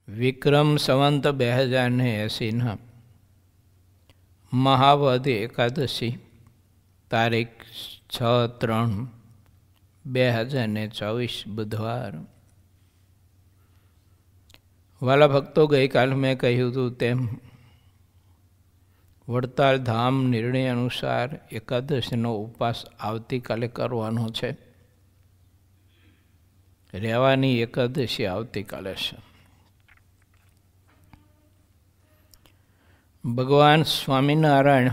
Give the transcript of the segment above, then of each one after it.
વિક્રમ સંવંત 2080 મહાવદ એકાદશી તારીખ 6/3/2024 બુધવાર. વાલા ભક્તો, ગઈકાલ મેં કહ્યું હતું તેમ વડતાલ ધામ નિર્ણય અનુસાર એકાદશીનો ઉપવાસ આવતીકાલે કરવાનો છે. રહેવાની એકાદશી આવતીકાલે છે. ભગવાન સ્વામિનારાયણ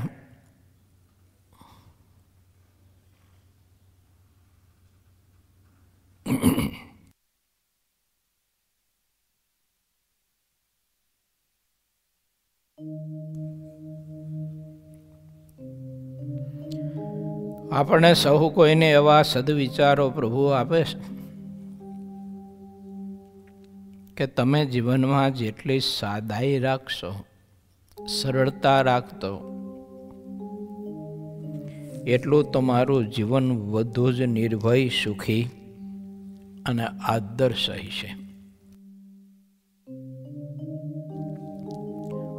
આપણે સહુ કોઈને એવા સદવિચારો પ્રભુ આપે છે કે તમે જીવનમાં જેટલી સાદાઈ રાખશો, સરળતા રાખતો, એટલું તમારું જીવન વધુ જ નિર્ભય, સુખી અને આદર્શી છે.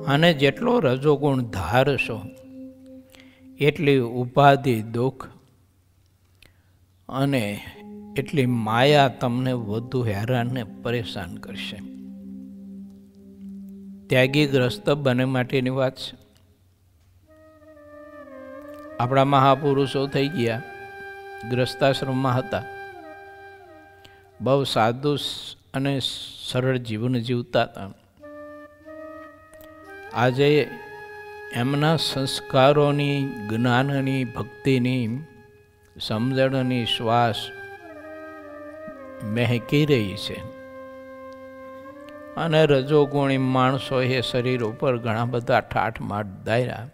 અને જેટલો રજોગુણ ધારશો એટલી ઉપાધિ, દુઃખ અને એટલી માયા તમને વધુ હેરાન ને પરેશાન કરશે. ત્યાગીગ્રસ્ત બને માટેની વાત છે. આપણા મહાપુરુષો થઈ ગયા, ગ્રસ્તાશ્રમમાં હતા, બહુ સાદું અને સરળ જીવન જીવતા હતા. આજે એમના સંસ્કારોની, જ્ઞાનની, ભક્તિની, સમજણની શ્વાસ મહેકી રહી છે. અને રજોગુણી માણસોએ શરીર ઉપર ઘણા બધા ઠાઠ માઠ દાયરા,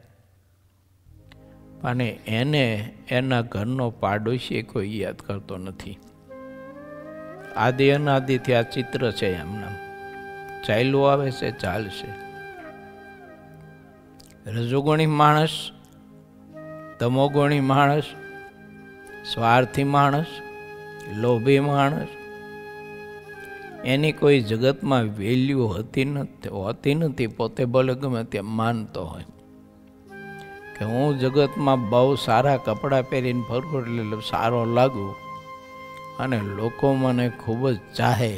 અને એને એના ઘરનો પાડોશી કોઈ યાદ કરતો નથી. આદિ અનાદિથી આ ચિત્ર છે એમના. ચાલ્યું આવે છે, ચાલશે. રજોગુણી માણસ, તમોગુણી માણસ, સ્વાર્થી માણસ, લોભી માણસ, એની કોઈ જગતમાં વેલ્યુ હોતી નથી. પોતે ભલે ગમે તે માનતો હોય કે હું જગતમાં બહુ સારા કપડાં પહેરીને ફરું એટલે સારો લાગુ અને લોકો મને ખૂબ જ ચાહે.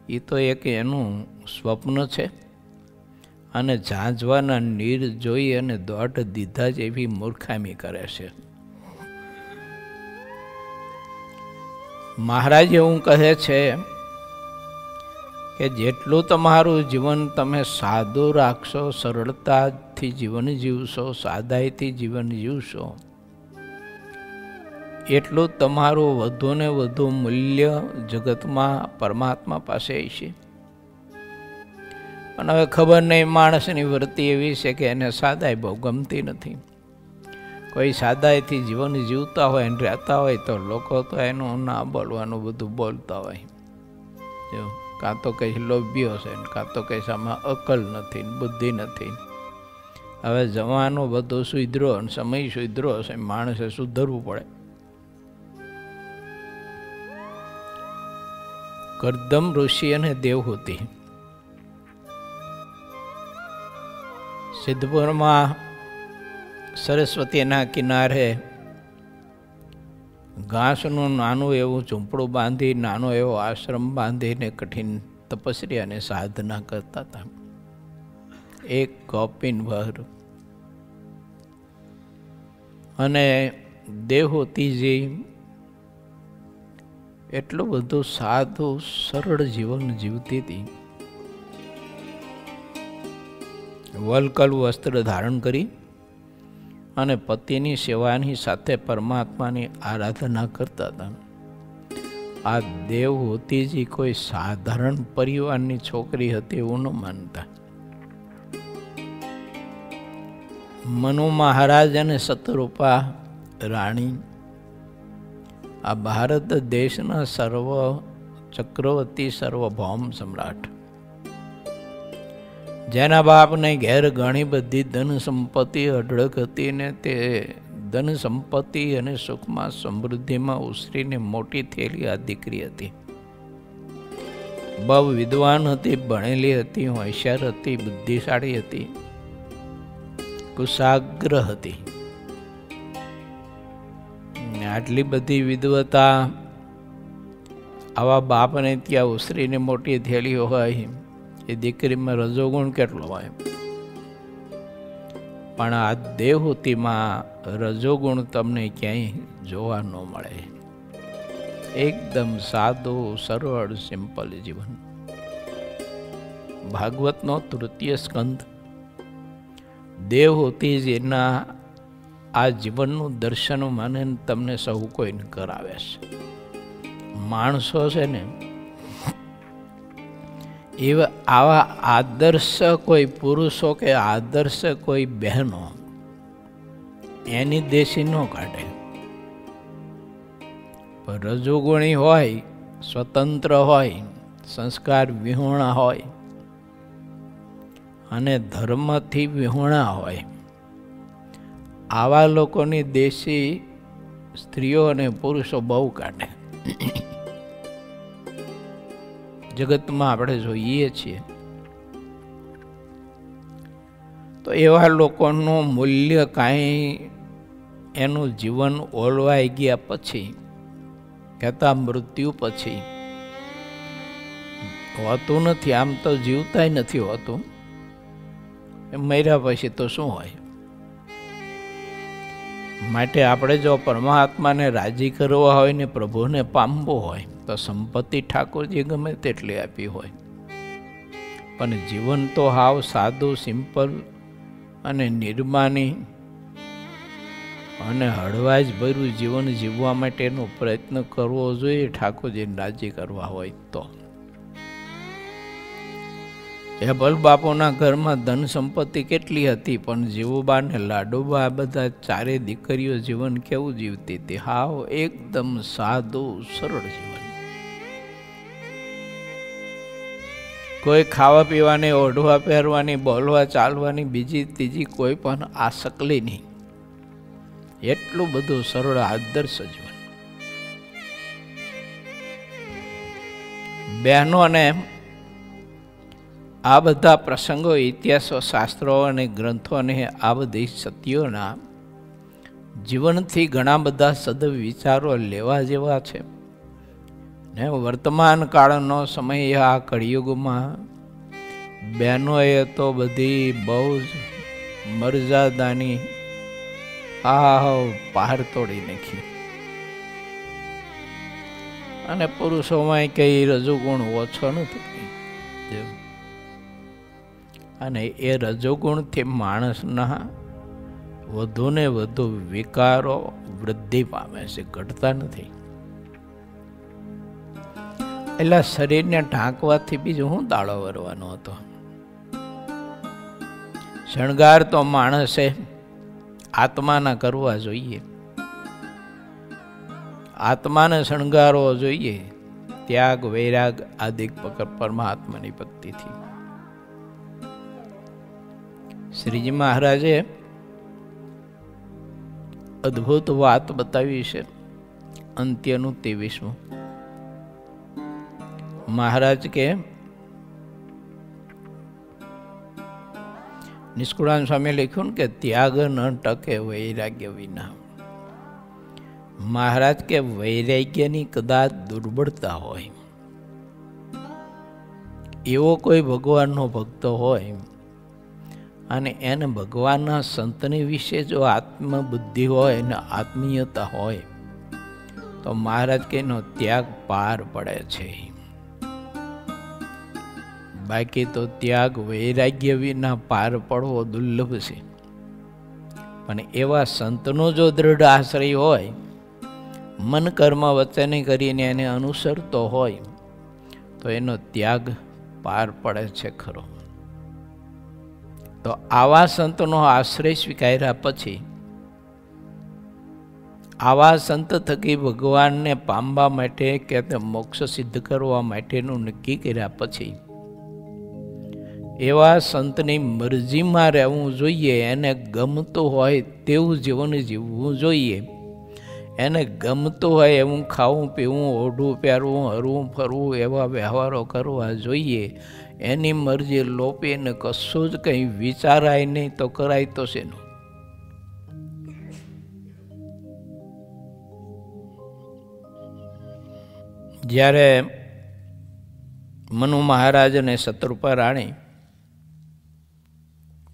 એ તો એક એનું સ્વપ્ન છે. અને ઝાંઝવાના નીર જોઈ અને દોટ દીધા જેવી મૂર્ખામી કરે છે. મહારાજ એવું કહે છે કે જેટલું તમારું જીવન તમે સાદું રાખશો, સરળતાથી જીવન જીવશો, સાદાઈથી જીવન જીવશો, એટલું તમારું વધુ ને વધુ મૂલ્ય જગતમાં પરમાત્મા પાસે છે. પણ હવે ખબર નહીં, માણસની વૃત્તિ એવી છે કે એને સાદાઈ બહુ ગમતી નથી. કોઈ સાદાઈથી જીવન જીવતા હોય અને રહેતા હોય તો લોકો તો એનું ના બોલવાનું બધું બોલતા હોય. જો કાં તો કંઈ લોભ્યો છે, કાં તો કંઈ સામાં અકલ નથી, બુદ્ધિ નથી. હવે જવાનો બધો સુધરો અને સમય સુધરો છે, માણસે સુધરવું પડે. કરદમ ઋષિ અને દેવહૂતિ સિદ્ધપુરમાં સરસ્વતીના કિનારે ઘાસનું નાનું એવું ઝૂંપડું બાંધી, નાનો એવો આશ્રમ બાંધીને કઠિન તપસ્યા અને સાધના કરતા હતા. એક કૌપિનવર અને દેવહૂતિજી એટલું બધું સાદું સરળ જીવન જીવતી હતી. વલકલ વસ્ત્ર ધારણ કરી અને પતિની સેવાની સાથે પરમાત્માની આરાધના કરતા હતા. આ દેવહૂતિજી કોઈ સાધારણ પરિવારની છોકરી હતી એવું ન માનતા. મનુ મહારાજ અને સતરૂપા રાણી આ ભારત દેશના સર્વ ચક્રવર્તી, સર્વભૌમ સમ્રાટ, જેના બાપને ઘેર ઘણી બધી ધન સંપત્તિ અઢળક હતી ને તે ધન સંપત્તિ અને સુખમાં સમૃદ્ધિમાં ઉછરીને મોટી થયેલી આ દીકરી હતી. બહુ વિદ્વાન હતી, ભણેલી હતી, હોશિયાર હતી, બુદ્ધિશાળી હતી, કુશાગ્ર હતી. આટલી બધી વિદ્વતા આવા બાપને ત્યાં ઉસરીને મોટી થયેલી હોય, એ દીકરીમાં રજોગુણ કેટલો હોય. પણ આ દેવહૂતિમાં રજોગુણ તમને ક્યાંય જોવા ન મળે. એકદમ સાદું, સરળ, સિમ્પલ જીવન. ભાગવતનો 3ય સ્કંદ દેવહૂતિજીના આ જીવનનું દર્શન મને તમને સૌ કોઈને કરાવે છે. માણસો છે ને એવા આવા આદર્શ કોઈ પુરુષો કે આદર્શ કોઈ બહેનો એની દેશી ન કાઢે. રજોગુણી હોય, સ્વતંત્ર હોય, સંસ્કાર વિહોણા હોય અને ધર્મથી વિહોણા હોય, આવા લોકોની દેશી સ્ત્રીઓ અને પુરુષો બહુ કાઢે. જગતમાં આપણે જોઈએ છીએ. તો એવા લોકોનું મૂલ્ય કાંઈ એનું જીવન ઓલવાઈ ગયા પછી, કહેતા મૃત્યુ પછી હોતું નથી. આમ તો જીવતાય નથી હોતું, મર્યા પછી તો શું હોય. માટે આપણે જો પરમાત્માને રાજી કરવા હોય ને પ્રભુને પામવું હોય તો સંપત્તિ ઠાકોરજી ગમે તેટલી આપી હોય, પણ જીવન તો હાવ સાદું, સિમ્પલ અને નિર્માની અને હળવાશ ભર્યું જીવન જીવવા માટેનો પ્રયત્ન કરવો જોઈએ. ઠાકોરજીને રાજી કરવા હોય તો. હેબલ બાપુના ઘરમાં ધન સંપત્તિ કેટલી હતી, પણ જીવુબા ને લાડુબા આ બધા ચારે દીકરીઓ જીવન કેવું જીવતી હતી? હાવ એકદમ સાદું, સરળ જીવન. કોઈ ખાવા પીવાની, ઓઢવા પહેરવાની, બોલવા ચાલવાની બીજી ત્રીજી કોઈ પણ આસકલી નહીં. એટલું બધું સરળ આદર્શ જીવન. બહેનોને આ બધા પ્રસંગો, ઇતિહાસો, શાસ્ત્રો અને ગ્રંથો અને આ બધી સત્યોના જીવનથી ઘણા બધા સદવિચારો લેવા જેવા છે. ને વર્તમાન કાળનો સમય આ કળિયુગમાં બહેનોએ તો બધી બહુ જ મર્યાદાની પહાડ તોડી નાખી. અને પુરુષોમાં કઈ રજોગુણ ઓછો નથી. અને એ રજોગુણથી માણસના વધુ ને વધુ વિકારો વૃદ્ધિ પામે છે, ઘટતા નથી. એટલે શરીરને ઢાંકવાથી બીજું શું દાડો વરવાનો હતો? શણગાર તો માણસે આત્માના કરવા જોઈએ, આત્માને શણગારવો જોઈએ. ત્યાગ, વૈરાગ આદિ પરમાત્માની ભક્તિથી. શ્રીજી મહારાજે અદ્ભુત વાત બતાવી છે. અંત્યનું 23મું. મહારાજ કે નિષ્કુળાન સ્વામી લખ્યું કે ત્યાગ ન ટકે વૈરાગ્ય વિના. મહારાજ કે વૈરાગ્યની કદાચ દુર્બળતા હોય, એવો કોઈ ભગવાનનો ભક્ત હોય અને એને ભગવાનના સંતની વિશે જો આત્મબુદ્ધિ હોય ને આત્મીયતા હોય તો મહારાજ કે એનો ત્યાગ પાર પડે છે. બાકી તો ત્યાગ વૈરાગ્ય વિના પાર પડવો દુર્લભ છે. પણ એવા સંતનો જો દ્રઢ આશ્રય હોય, મન કર્મ વચને કરીને એને અનુસરતો હોય તો એનો ત્યાગ પાર પડે છે ખરો. તો આવા સંતનો આશ્રય સ્વીકાર્યા પછી, આવા સંત થકી ભગવાનને પામવા માટે કે મોક્ષ સિદ્ધ કરવા માટેનું નક્કી કર્યા પછી એવા સંતની મરજીમાં રહેવું જોઈએ. એને ગમતું હોય તેવું જીવન જીવવું જોઈએ. એને ગમતું હોય એવું ખાવું પીવું, ઓઢવું પહેરવું, હરવું ફરવું, એવા વ્યવહારો કરવા જોઈએ. એની મરજી લોપીને કશું જ કંઈ વિચારાય નહીં તો કરાય તો શેનું? જ્યારે મનુ મહારાજ અને શત્રુપા રાણી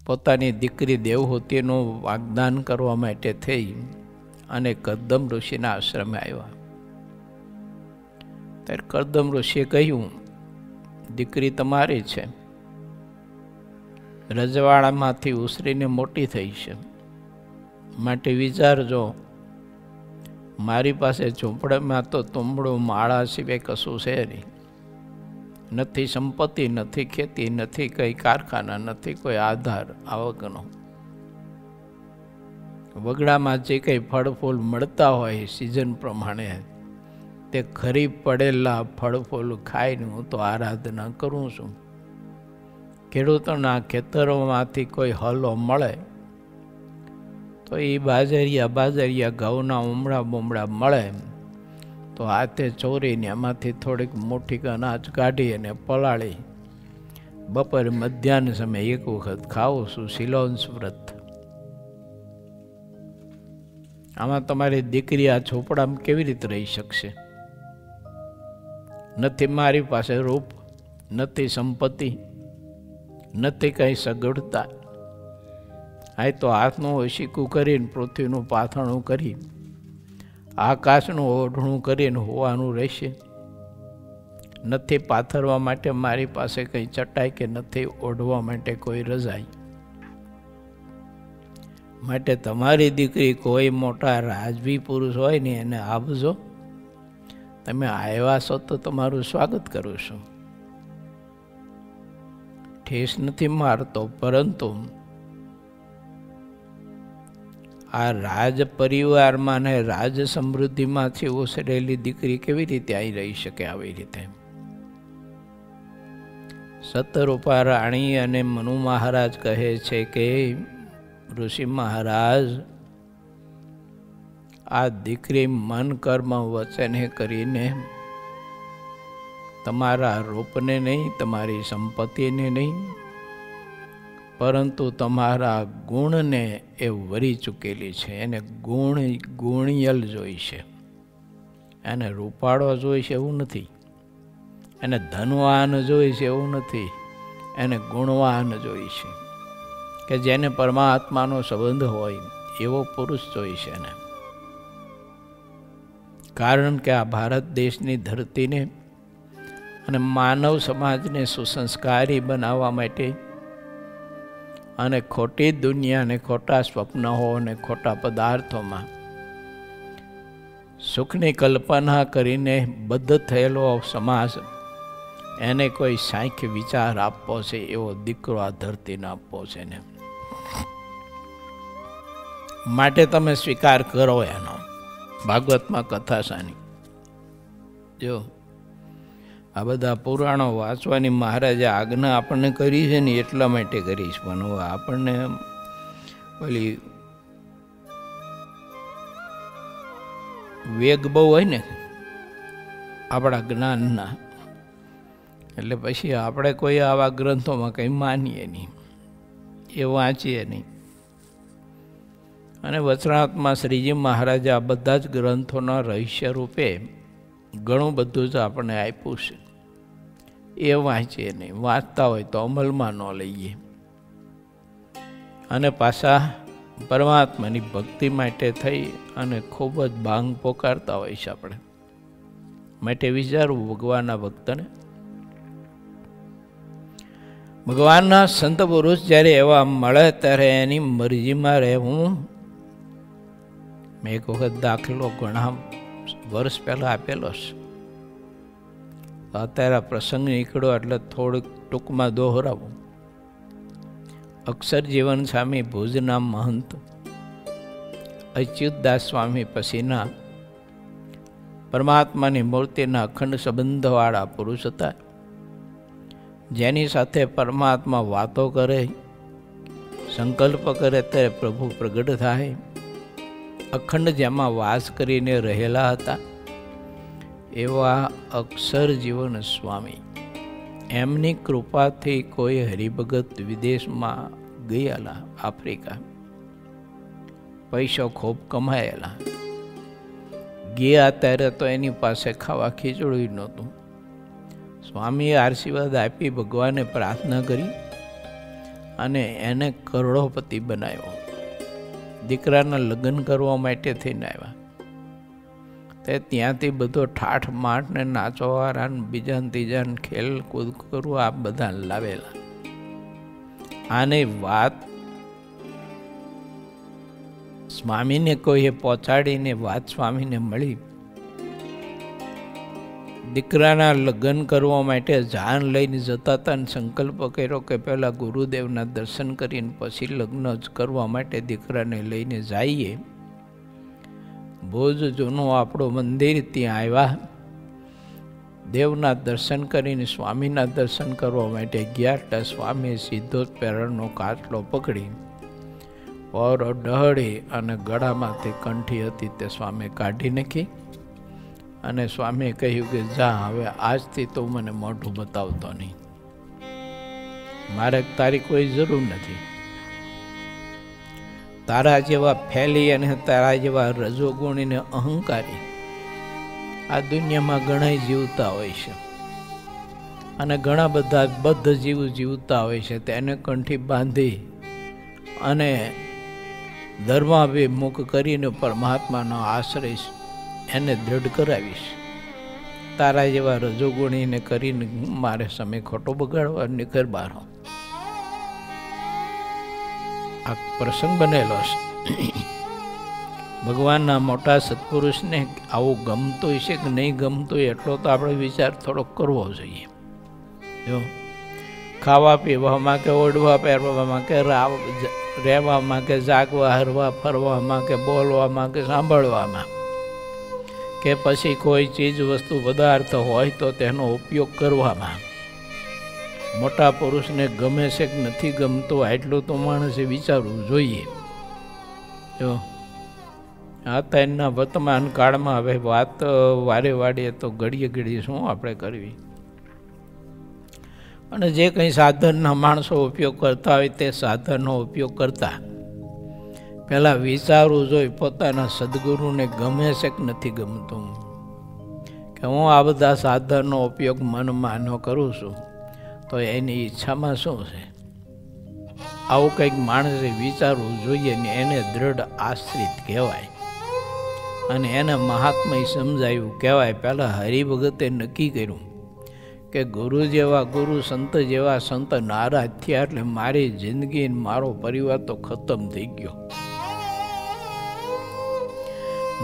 પોતાની દીકરી દેવહૂતિનું વાગ્દાન કરવા માટે થઈ અને કદમ ઋષિના આશ્રમે આવ્યા, ત્યારે કદમ ઋષિએ કહ્યું, દીકરી તમારી છે, રજવાડામાંથી ઉછરીને મોટી થઈ છે, માટે વિચારજો. મારી પાસે ઝૂંપડામાં તો તુંબડું માળા સિવાય કશું છે નહીં. નથી સંપત્તિ, નથી ખેતી, નથી કંઈ કારખાના, નથી કોઈ આધાર આવકનો. વગડામાં જે કંઈ ફળ ફૂલ મળતા હોય સિઝન પ્રમાણે, તે ખરી પડેલા ફળ ફૂલ ખાઈને હું તો આરાધના કરું છું. ખેડૂતોના ખેતરોમાંથી કોઈ હલો મળે તો એ બાજરિયા ઘઉંના ઉમળા બુમળા મળે તો હાથે ચોરીને એમાંથી થોડીક મોટી અનાજ કાઢી અને પલાળી બપોરે મધ્યાહન સમયે એક વખત ખાવું છું. શિલોંશ વ્રત. આમાં તમારી દીકરી આ ઝોપડામાં કેવી રીતે રહી શકશે? નથી મારી પાસે રૂપ, નથી સંપત્તિ, નથી કંઈ સગવડતા. આ તો હાથનું ઓશીકું કરીને, પૃથ્વીનું પાથરણું કરી, આકાશનું ઓઢણું કરીને હોવાનું રહેશે. નથી પાથરવા માટે મારી પાસે કંઈ ચટાઈ કે નથી ઓઢવા માટે કોઈ રજાઈ. માટે તમારી દીકરી કોઈ મોટા રાજવી પુરુષ હોય ને એને આપજો. તમે આવ્યા છો તો તમારું સ્વાગત કરું છું. ઠેસ નથી મારતો, પરંતુ આ રાજ પરિવારમાં ને રાજ સમૃદ્ધિમાંથી ઉછરેલી દીકરી કેવી રીતે આવી રહી શકે? આવી રીતે શતરૂપા રાણી અને મનુ મહારાજ કહે છે કે ઋષિ મહારાજ, આ દીકરી મન કર્મ વચને કરીને તમારા રૂપને નહીં, તમારી સંપત્તિને નહીં, પરંતુ તમારા ગુણને એ વરી ચૂકેલી છે. એને ગુણિયલ જોઈ છે. એને રૂપાળો જોઈ છે એવું નથી, એને ધનવાન જોઈ છે એવું નથી, એને ગુણવાન જોઈ છે. કે જેને પરમાત્માનો સંબંધ હોય એવો પુરુષ જોઈ છે એને. કારણ કે આ ભારત દેશની ધરતીને અને માનવ સમાજને સુસંસ્કારી બનાવવા માટે અને ખોટી દુનિયાને, ખોટા સ્વપ્નો અને ખોટા પદાર્થોમાં સુખની કલ્પના કરીને બદ્ધ થયેલો સમાજ, એને કોઈ સાંખ્ય વિચાર આપવો છે એવો દીકરો આ ધરતીને આપવો છે ને. માટે તમે સ્વીકાર કરો એનો. ભાગવતમાં કથા સાની જો આ બધા પુરાણો વાંચવાની મહારાજે આજ્ઞા આપણને કરી છે ને એટલા માટે કરીશ. પણ આપણને ઓલી વેગ બહુ હોય ને આપણા જ્ઞાનના, એટલે પછી આપણે કોઈ આવા ગ્રંથોમાં કંઈ માનીએ નહીં, એ વાંચીએ નહીં. અને વચનાત્મા શ્રીજી મહારાજે આ બધા જ ગ્રંથોના રહસ્ય રૂપે ઘણું બધું જ આપણને આપ્યું છે. એ વાંચીએ નહીં, વાંચતા હોય તો અમલમાં ન લઈએ. અને પાછા પરમાત્માની ભક્તિ માટે થઈ અને ખૂબ જ ભાંગ પોકારતા હોય છે આપણે. માટે વિચારવું ભગવાનના ભક્તને. ભગવાનના સંત પુરુષ જ્યારે એવા મળે ત્યારે એની મરજીમાં રહેવું. મેં એક વખત દાખલો ઘણા વર્ષ પહેલાં આપેલો છે. અત્યારે પ્રસંગ નીકળ્યો એટલે થોડુંક ટૂંકમાં દોહરાવું. અક્ષર જીવન સ્વામી ભુજના મહંત અચ્યુતદાસ સ્વામી પછીના પરમાત્માની મૂર્તિના અખંડ સંબંધવાળા પુરુષ હતા, જેની સાથે પરમાત્મા વાતો કરે, સંકલ્પ કરે ત્યારે પ્રભુ પ્રગટ થાય અખંડ જેમાં વાસ કરીને રહેલા હતા એવા અક્ષર જીવન સ્વામી, એમની કૃપાથી કોઈ હરિભગત વિદેશમાં ગયેલા, આફ્રિકા પૈસો ખૂબ કમાયેલા, ગયા ત્યારે તો એની પાસે ખાવા ખીચડું નહોતું. સ્વામીએ આશીર્વાદ આપી, ભગવાને પ્રાર્થના કરી અને એને કરોડોપતિ બનાવ્યો. દીકરાના લગ્ન કરવા માટે થઈને આવ્યા તે ત્યાંથી બધો ઠાઠ માઠ ને નાચવાવાળા ને બીજા ત્રીજાને ખેલ કૂદ કરવું આ બધા લાવેલા. આની વાત સ્વામીને કોઈએ પહોંચાડીને વાત સ્વામીને મળી. દીકરાના લગ્ન કરવા માટે જાન લઈને જતા હતા ને સંકલ્પ કર્યો કે પહેલાં ગુરુદેવના દર્શન કરીને પછી લગ્ન જ કરવા માટે દીકરાને લઈને જઈએ. ભુજ જૂનું આપણું મંદિર, ત્યાં આવ્યા, દેવના દર્શન કરીને સ્વામીના દર્શન કરવા માટે ગયા. તો સ્વામીએ સીધો જ પેરણનો કાચલો પકડી ઓર ડહળી અને ગળામાંથી કંઠી હતી તે સ્વામીએ કાઢી નાખી અને સ્વામીએ કહ્યું કે જા, હવે આજથી તો મને મોઢું બતાવતો નહીં, મારે તારી કોઈ જરૂર નથી. તારા જેવા ફેલી અને તારા જેવા રજોગુણીને અહંકારી આ દુનિયામાં ઘણા જીવતા હોય છે અને ઘણા બધા બદ્ધ જીવ જીવતા હોય છે. તેને કંઠી બાંધી અને ધર્માભિમુખ કરીને પરમાત્માનો આશ્રય એને દ્રઢ કરાવીશ. તારા જેવા રજોગુણીને કરીને મારે સમય ખોટો બગાડવા નીકળ બારો. આ પ્રસંગ બનેલો છે. ભગવાનના મોટા સત્પુરુષને આવું ગમતું છે કે નહીં ગમતું એટલો તો આપણે વિચાર થોડોક કરવો જોઈએ. જો ખાવા પીવામાં કે ઓઢવા પહેરવામાં કે રહેવામાં કે જાગવા હરવા ફરવામાં કે બોલવામાં કે સાંભળવામાં કે પછી કોઈ ચીજ વસ્તુ પદાર્થ હોય તો તેનો ઉપયોગ કરવામાં મોટા પુરુષને ગમે છે કે નથી ગમતું આટલું તો માણસે વિચારવું જોઈએ. જો આ તેના વર્તમાન કાળમાં હવે વાત વારે વાડીએ તો ઘડીએ ઘડીએ શું આપણે કરવી. અને જે કંઈ સાધનના માણસો ઉપયોગ કરતા હોય તે સાધનનો ઉપયોગ કરતા પહેલાં વિચારવું જોઈએ પોતાના સદગુરુને ગમે છે કે નથી ગમતું. કે હું આ બધા સાધનનો ઉપયોગ મનમાં ન કરું છું તો એની ઈચ્છામાં શું છે, આવું કંઈક માણસે વિચારવું જોઈએ ને એને દ્રઢ આશ્રિત કહેવાય અને એને મહાત્મય સમજાયું કહેવાય. પહેલાં હરિભગતે નક્કી કર્યું કે ગુરુ જેવા ગુરુ, સંત જેવા સંત નારાજ થયા એટલે મારી જિંદગી મારો પરિવાર તો ખતમ થઈ ગયો.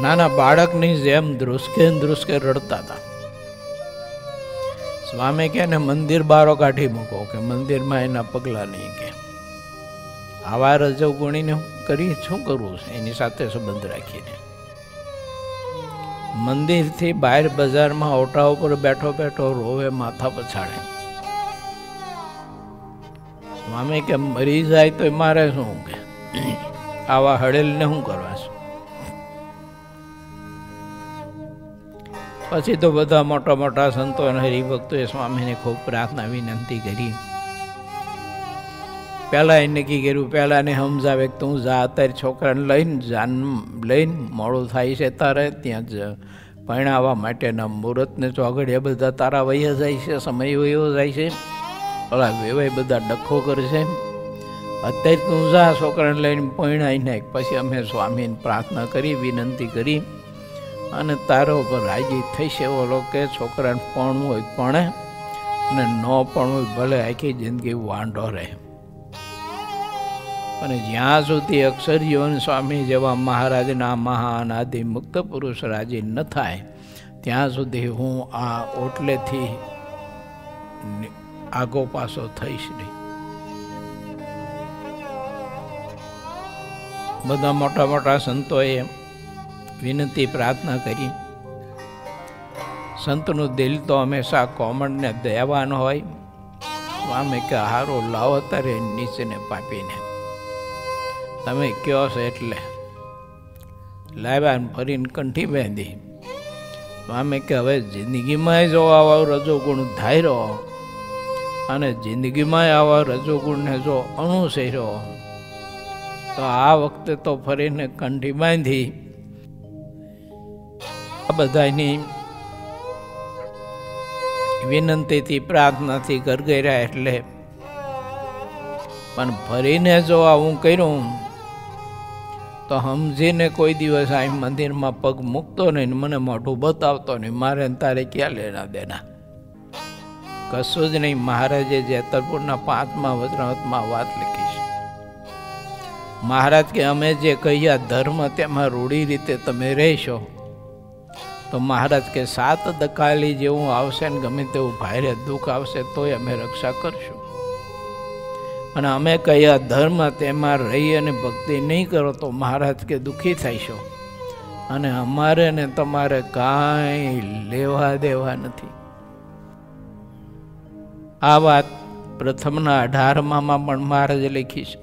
નાના બાળકની જેમ ધ્રુસકે ધ્રુસકે રડતા હતા. સ્વામી કે ને મંદિર બારો કાઢી મૂકો કે મંદિરમાં એના પગલા નહીં. કે આવા રજોગુણીને કરી શું કરવું છે, એની સાથે સંબંધ રાખીને મંદિરથી બહાર બજારમાં ઓટા ઉપર બેઠો બેઠો રોવે, માથા પછાડે. સ્વામી કે મરી જાય તો મારે શું, કે આવા હળેલને શું કરવા છે. પછી તો બધા મોટા મોટા સંતો અને હરિભક્તોએ સ્વામીને ખૂબ પ્રાર્થના વિનંતી કરી. પહેલાં એ નક્કી કર્યું, પહેલાં એને સમજાવે કે તું જા અત્યારે છોકરાને લઈને મોડું થાય છે તારે ત્યાં જ પરણાવવા માટેના મુહૂર્તને ચોગડીએ બધા તારા વહી જાય છે, સમય વયો જાય છે, ઓલા વેવાય બધા ડખો કરશે. અત્યારે તું જા છોકરાને લઈને પરણાવી નાખ. પછી અમે સ્વામીને પ્રાર્થના કરી, વિનંતી કરી અને તારો ઉપર રાજી થઈશે. ઓલો કે છોકરાને પણવું હોય પણે અને ન પણવું હોય ભલે આખી જિંદગી વાંઢો રહે. અને જ્યાં સુધી અક્ષર જીવન સ્વામી જેવા મહારાજના મહાન આદિ મુક્ત પુરુષ રાજી ન થાય ત્યાં સુધી હું આ ઓટલેથી આગો પાછો થઈશ નહીં. બધા મોટા મોટા સંતોએ વિનંતી પ્રાર્થના કરી. સંતનું દિલ તો હંમેશા કોમળને દેવાનું હોય. સ્વામી કે હારો લાવો તારે નીચેને પાપીને તમે કહો છો એટલે લાવ્યા ને ફરીને કંઠી બાંધી. સ્વામી કે હવે જિંદગીમાં જો આવા રજોગુણ ધાર્યો અને જિંદગીમાં આવા રજોગુણને જો અનુસર્યો તો આ વખતે તો ફરીને કંઠી બાંધી. આ બધાની વિનંતીથી પ્રાર્થનાથી ઘર ગયા એટલે પણ ફરીને જો આવું કર્યું તો સમજીને કોઈ દિવસ અહીં મંદિરમાં પગ મૂકતો નહીં, મને મોઢું બતાવતો નહીં. મારે તારે ક્યાં લેના દેના, કશું જ નહીં. મહારાજે જેતરપુરના 5મા વચનામૃતમાં વાત લખી છે. મહારાજ કે અમે જે કહ્યા ધર્મ તેમાં રૂઢી રીતે તમે રહેશો તો મહારાજ કે 7 દકાલી જેવું આવશે ને ગમે તેવું ભારે દુઃખ આવશે તોય અમે રક્ષા કરશું. અને અમે કયા ધર્મ તેમાં રહી અને ભક્તિ નહીં કરો તો મહારાજ કે દુઃખી થઈશો અને અમારે ને તમારે કાંઈ લેવા દેવા નથી. આ વાત પ્રથમના 18માં પણ મહારાજે લખી છે.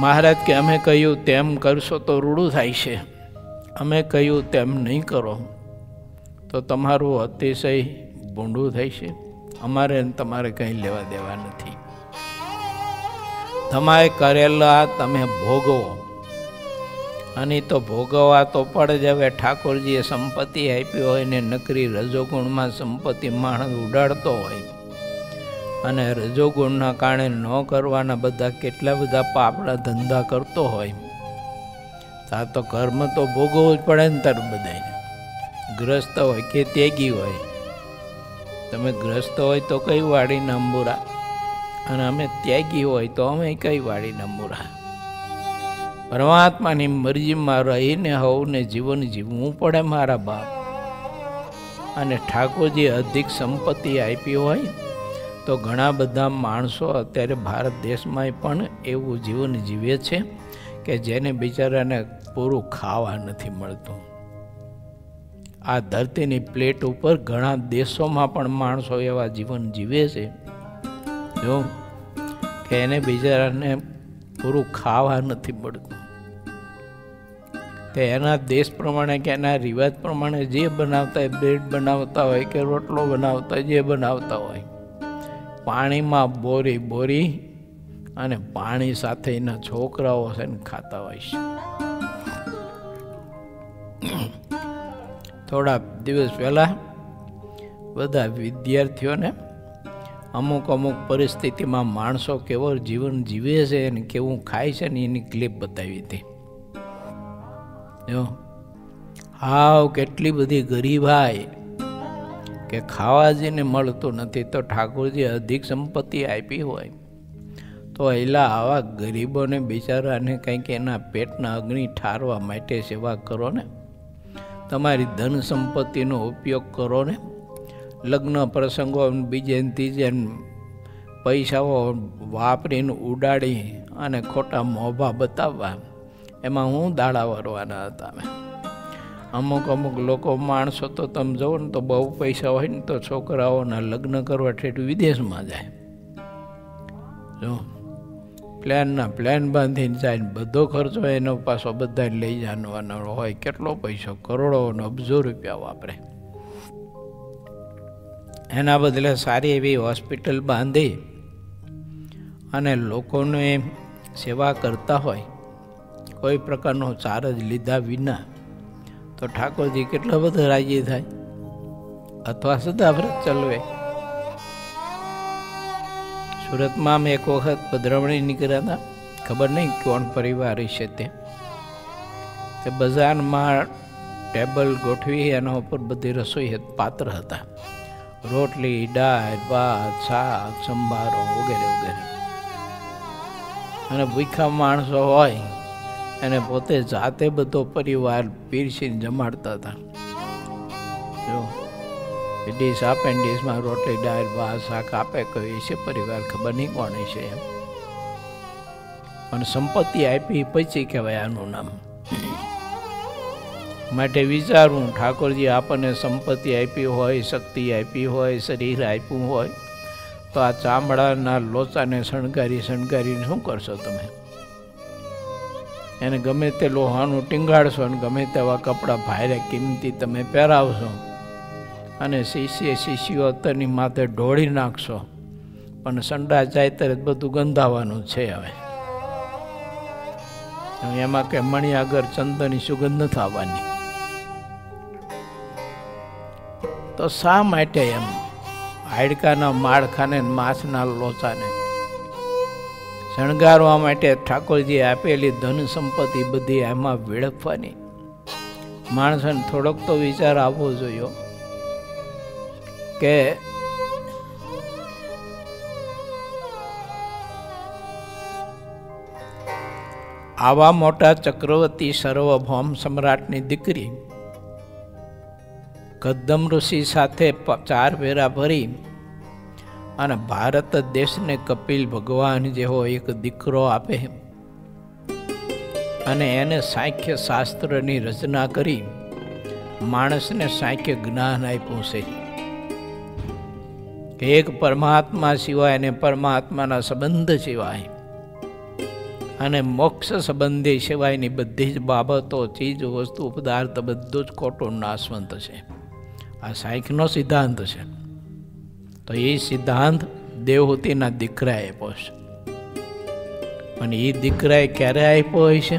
મહારાજ કે અમે કહ્યું તેમ કરશો તો રૂડું થાય છે, અમે કહ્યું તેમ નહીં કરો તો તમારું અતિશય ભૂંડું થાય છે. અમારે તમારે કંઈ લેવા દેવા નથી. તમારે કરેલા તમે ભોગવો, અને તો ભોગવવા તો પડે જ. હવે ઠાકોરજીએ સંપત્તિ આપી હોય ને નકરી રજોગુણમાં સંપત્તિ માણસ ઉડાડતો હોય અને રજોગુણના કારણે ન કરવાના બધા કેટલા બધા પાપના ધંધા કરતો હોય તા તો કર્મ તો ભોગવવું જ પડે ને. તાર બધાને ગ્રસ્ત હોય કે ત્યાગી હોય, તમે ગ્રસ્ત હોય તો કઈ વાડીના અંબુરા અને અમે ત્યાગી હોય તો અમે કઈ વાડીના અંબુરા. પરમાત્માની મરજીમાં રહીને હવને જીવન જીવવું પડે મારા બાપ. અને ઠાકોરજી અધિક સંપત્તિ આપી હોય તો ઘણા બધા માણસો અત્યારે ભારત દેશમાં પણ એવું જીવન જીવે છે કે જેને બિચારાને પૂરું ખાવા નથી મળતું. આ ધરતીની પ્લેટ ઉપર ઘણા દેશોમાં પણ માણસો એવા જીવન જીવે છે જો કે એને બિચારાને પૂરું ખાવા નથી મળતું. તે એના દેશ પ્રમાણે કે એના રિવાજ પ્રમાણે જે બનાવતા હોય, બ્રેડ બનાવતા હોય કે રોટલો બનાવતા હોય, જે બનાવતા હોય, પાણીમાં બોરી અને પાણી સાથે એના છોકરાઓ છે ને ખાતા હોય છે. થોડા દિવસ પહેલાં બધા વિદ્યાર્થીઓને અમુક પરિસ્થિતિમાં માણસો કેવો જીવન જીવે છે અને કેવું ખાય છે ને એની ક્લિપ બતાવી હતી. જો હાવ કેટલી બધી ગરીબાઈ કે ખાવા જઈને મળતું નથી. તો ઠાકોરજી અધિક સંપત્તિ આપી હોય તો એલા આવા ગરીબોને બિચારાને કંઈક એના પેટના અગ્નિ ઠારવા માટે સેવા કરો ને. તમારી ધન સંપત્તિનો ઉપયોગ કરો ને. લગ્ન પ્રસંગો બીજે ત્રીજે પૈસાઓ વાપરીને ઉડાડી અને ખોટા મોભા બતાવવા, એમાં હું દાડા વરવાના હતા. અમુક લોકો માણસો તો તમે જુઓ ને તો બહુ પૈસા હોય ને તો છોકરાઓના લગ્ન કરવા ઠેઠ વિદેશમાં જાય. જો પ્લેન બાંધીને જાય ને બધો ખર્ચો એનો પાછો બધા લઈ જવાનો હોય. કેટલો પૈસો, કરોડોનો અબજો રૂપિયા વાપરે. એના બદલે સારી એવી હોસ્પિટલ બાંધી અને લોકોને સેવા કરતા હોય, કોઈ પ્રકારનો ચાર્જ લીધા વિના, તો ઠાકોરજી કેટલા બધા રાજી થાય. અથવા સદા વ્રત ચલવે. સુરતમાં અમે એક વખત પધરામણી નીકળ્યા હતા, ખબર નહીં કોણ પરિવાર છે તે બજારમાં ટેબલ ગોઠવી એના ઉપર બધી રસોઈ પાત્ર હતા, રોટલી, દાળ, ભાત, શાક, સંભારો વગેરે વગેરે. અને ભૂખા માણસો હોય એને પોતે જાતે બધો પરિવાર પીરસીને જમાડતા હતા. જો ડીશ આપે ને ડીશમાં રોટલી, દાળ, ભાત, શાક આપે. કઈ છે પરિવાર, ખબર નહીં કોણ છે એમ. પણ સંપત્તિ આપી પછી કહેવાય આનું નામ. માટે વિચારવું, ઠાકોરજી આપણને સંપત્તિ આપી હોય, શક્તિ આપી હોય, શરીર આપ્યું હોય તો આ ચામડાના લોચાને શણગારીને શું કરશો તમે? એને ગમે તે લોહાનું ટીંગાડશો અને ગમે તેવા કપડાં ભારે કિંમતી તમે પહેરાવશો અને શિષ્યોત્તરની માથે ઢોળી નાખશો, પણ સંડા જાય ત્યારે બધું ગંધાવાનું છે. હવે એમાં કે મણી આગળ ચંદનની સુગંધ નથી આવવાની. તો શા માટે એમ હાડકાના માળખાને માછના લોચાને શણગારવા માટે ઠાકોરજી આપેલી ધન સંપત્તિ બધી એમાં વેડફવાની? માણસને થોડોક તો વિચાર આવવો જોઈએ કે આવા મોટા ચક્રવર્તી સર્વભૌમ સમ્રાટની દીકરી કદમ ઋષિ સાથે 4 ફેરા ભરી અને ભારત દેશને કપિલ ભગવાન જેવો એક દીકરો આપે અને એને સાંખ્ય શાસ્ત્રની રચના કરી માણસને સાંખ્ય જ્ઞાન આપ્યું છે કે એક પરમાત્મા સિવાય અને પરમાત્માના સંબંધ સિવાય અને મોક્ષ સંબંધી સિવાયની બધી જ બાબતો, ચીજ, વસ્તુ, પદાર્થ બધું જ ખોટું નાશવંત છે. આ સાંખ્યનો સિદ્ધાંત છે. તો એ સિદ્ધાંત દેવહૂતિના દીકરાએ આપ્યો છે. પણ એ દીકરાએ ક્યારે આપ્યો હોય છે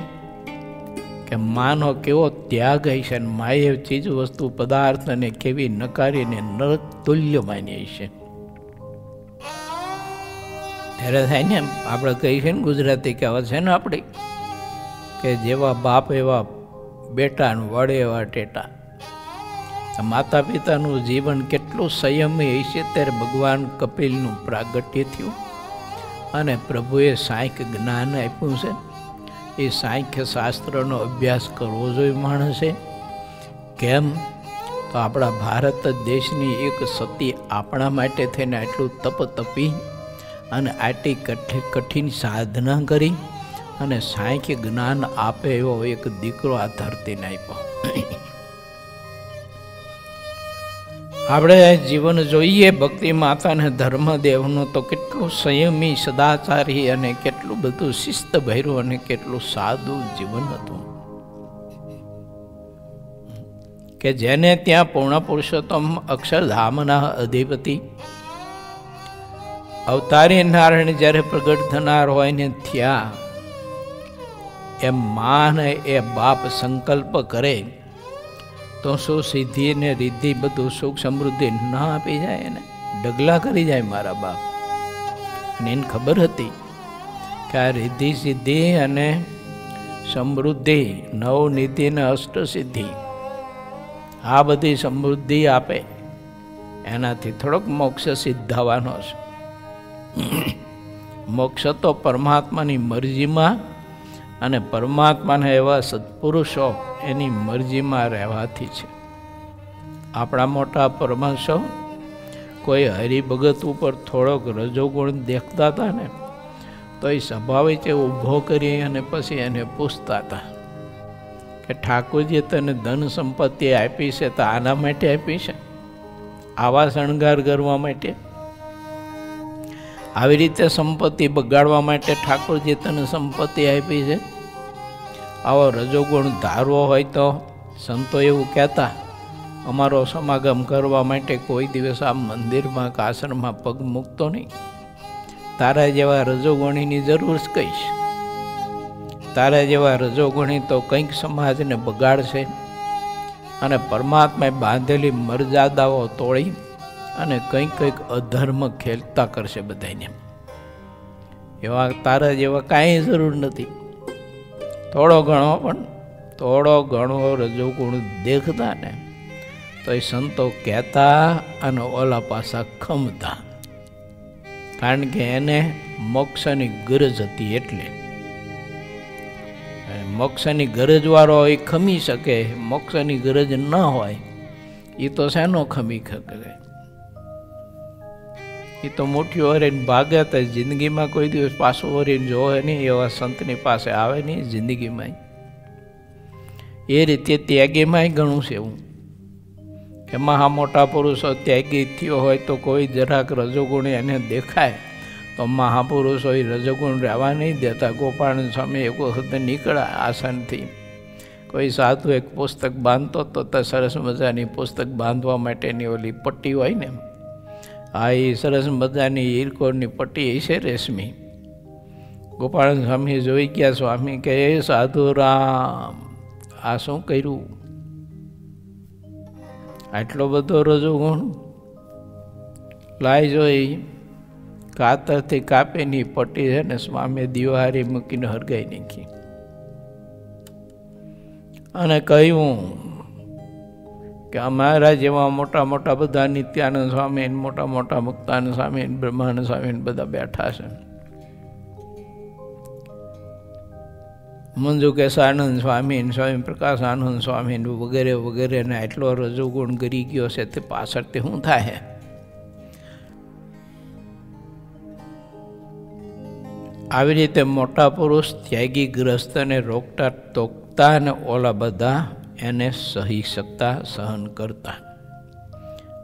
કે માનો કેવો ત્યાગ હશે ને માએ ચીજ, વસ્તુ, પદાર્થ અને કેવી નકારીને નરક તુલ્ય માની છે. ત્યારે થાય ને આપણે કહીએ છીએ ને, ગુજરાતી કહેવત છે ને આપણી કે જેવા બાપ એવા બેટા વડે એવા ટેટા. માતા પિતાનું જીવન કેટલું સંયમી હશે ત્યારે ભગવાન કપિલનું પ્રાગટ્ય થયું અને પ્રભુએ સાંખ્ય જ્ઞાન આપ્યું છે. એ સાંખ્ય શાસ્ત્રનો અભ્યાસ કરવો જોઈએ માણસે. કેમ તો આપણા ભારત દેશની એક સતી આપણા માટે થઈને આટલું તપ તપી અને આટલી કઠિન સાધના કરી અને સાંખ્ય જ્ઞાન આપે એવો એક દીકરો આ ધરતીને આપ્યો. આપણે જીવન જોઈએ ભક્તિ માતાને ધર્મદેવનું તો કેટલું સંયમી, સદાચારી અને કેટલું બધું શિસ્તભર્યું અને કેટલું સાદું જીવન હતું કે જેને ત્યાં પૂર્ણ પુરુષોત્તમ અક્ષરધામના અધિપતિ અવતારી નારાયણ જ્યારે પ્રગટ થનાર હોય ને થયા એમ માં ને એ બાપ સંકલ્પ કરે તો શું સિદ્ધિ ને રિદ્ધિ બધું સુખ સમૃદ્ધિ ના આપી જાય ને ડગલા કરી જાય મારા બાપ. અને એને ખબર હતી કે આ રિદ્ધિ સિદ્ધિ અને સમૃદ્ધિ, નવનિધિ ને અષ્ટ સિદ્ધિ આ બધી સમૃદ્ધિ આપે એનાથી થોડોક મોક્ષ સિદ્ધાવાનો છે. મોક્ષ તો પરમાત્માની મરજીમાં અને પરમાત્માના એવા સત્પુરુષો એની મરજીમાં રહેવાથી છે. આપણા મોટા પરમહંસો કોઈ હરિભગત ઉપર થોડોક રજોગુણ દેખતા હતા ને તો એ સ્વાભાવિક ઊભો કરી અને પછી એને પૂછતા હતા કે ઠાકોરજી તને ધન સંપત્તિ આપી છે તો આના માટે આપી છે? આવા શણગાર કરવા માટે? આવી રીતે સંપત્તિ બગાડવા માટે ઠાકોરજી તને સંપત્તિ આપી છે? આવો રજોગુણ ધારવો હોય તો સંતો એવું કહેતા, અમારો સમાગમ કરવા માટે કોઈ દિવસ આ મંદિરમાં કે આશ્રમમાં પગ મૂકતો નહીં. તારા જેવા રજોગુણીની જરૂર જ કહીશ. તારા જેવા રજોગુણી તો કંઈક સમાજને બગાડશે અને પરમાત્માએ બાંધેલી મર્યાદાઓ તોડી અને કંઈક અધર્મ ખેલતા કરશે બધાને. એવા તારા જેવા કાંઈ જરૂર નથી. થોડો ઘણો રજોગુણ દેખતા ને તો એ સંતો કહેતા અને ઓલા પાછા ખમતા, કારણ કે એને મોક્ષની ગરજ હતી. એટલે મોક્ષની ગરજ વાળો એ ખમી શકે, મોક્ષની ગરજ ન હોય એ તો શેનો ખમી શકે? એ તો મુઠ્ઠીઓ વરીને ભાગે તો જિંદગીમાં કોઈ દિવસ પાછું વરીને જોવે નહીં, એવા સંતની પાસે આવે નહીં જિંદગીમાં. એ રીતે ત્યાગીમાંય ઘણું છે એવું કે મહા મોટા પુરુષો ત્યાગી થયો હોય તો કોઈ જરાક રજોગુણી એને દેખાય તો મહાપુરુષો રજોગુણ રહેવા નહીં દેતા. ગોપાળાનંદ સ્વામી એક વખત નીકળ્યા આસાનથી. કોઈ સાધુ એક પુસ્તક બાંધતો તો સરસ મજાની પુસ્તક બાંધવા માટેની ઓલી પટ્ટી હોય ને, હા એ સરસ મજાની ઈરકોરની પટ્ટી છે રેશમી. ગોપાળાનંદ સ્વામી જોઈ ગયા. સ્વામી કે એ સાધુ રામ, આ શું કર્યું? આટલો બધો રજોગુણ લાઈ જોઈ. કાતરથી કાપીની પટ્ટી છે ને સ્વામીએ દિવારી મૂકીને હરગાઈ નાખી અને કહ્યું કે અમારા જેવા મોટા મોટા બધા નિત્યાનંદ સ્વામી, મોટા મોટા મુક્તાનંદ સ્વામી, બ્રહ્માનંદ સ્વામી બધા બેઠા છે. મંજુકેશાનંદ સ્વામી, સ્વામી પ્રકાશાનંદ સ્વામી વગેરે વગેરે ને આટલો રજોગુણ કરી ગયો છે તે પાછળથી શું થાય? આવી રીતે મોટા પુરુષ ત્યાગી ગ્રસ્તને રોકતા ટોકતા અને ઓલા બધા એને સહી શકતા, સહન કરતા.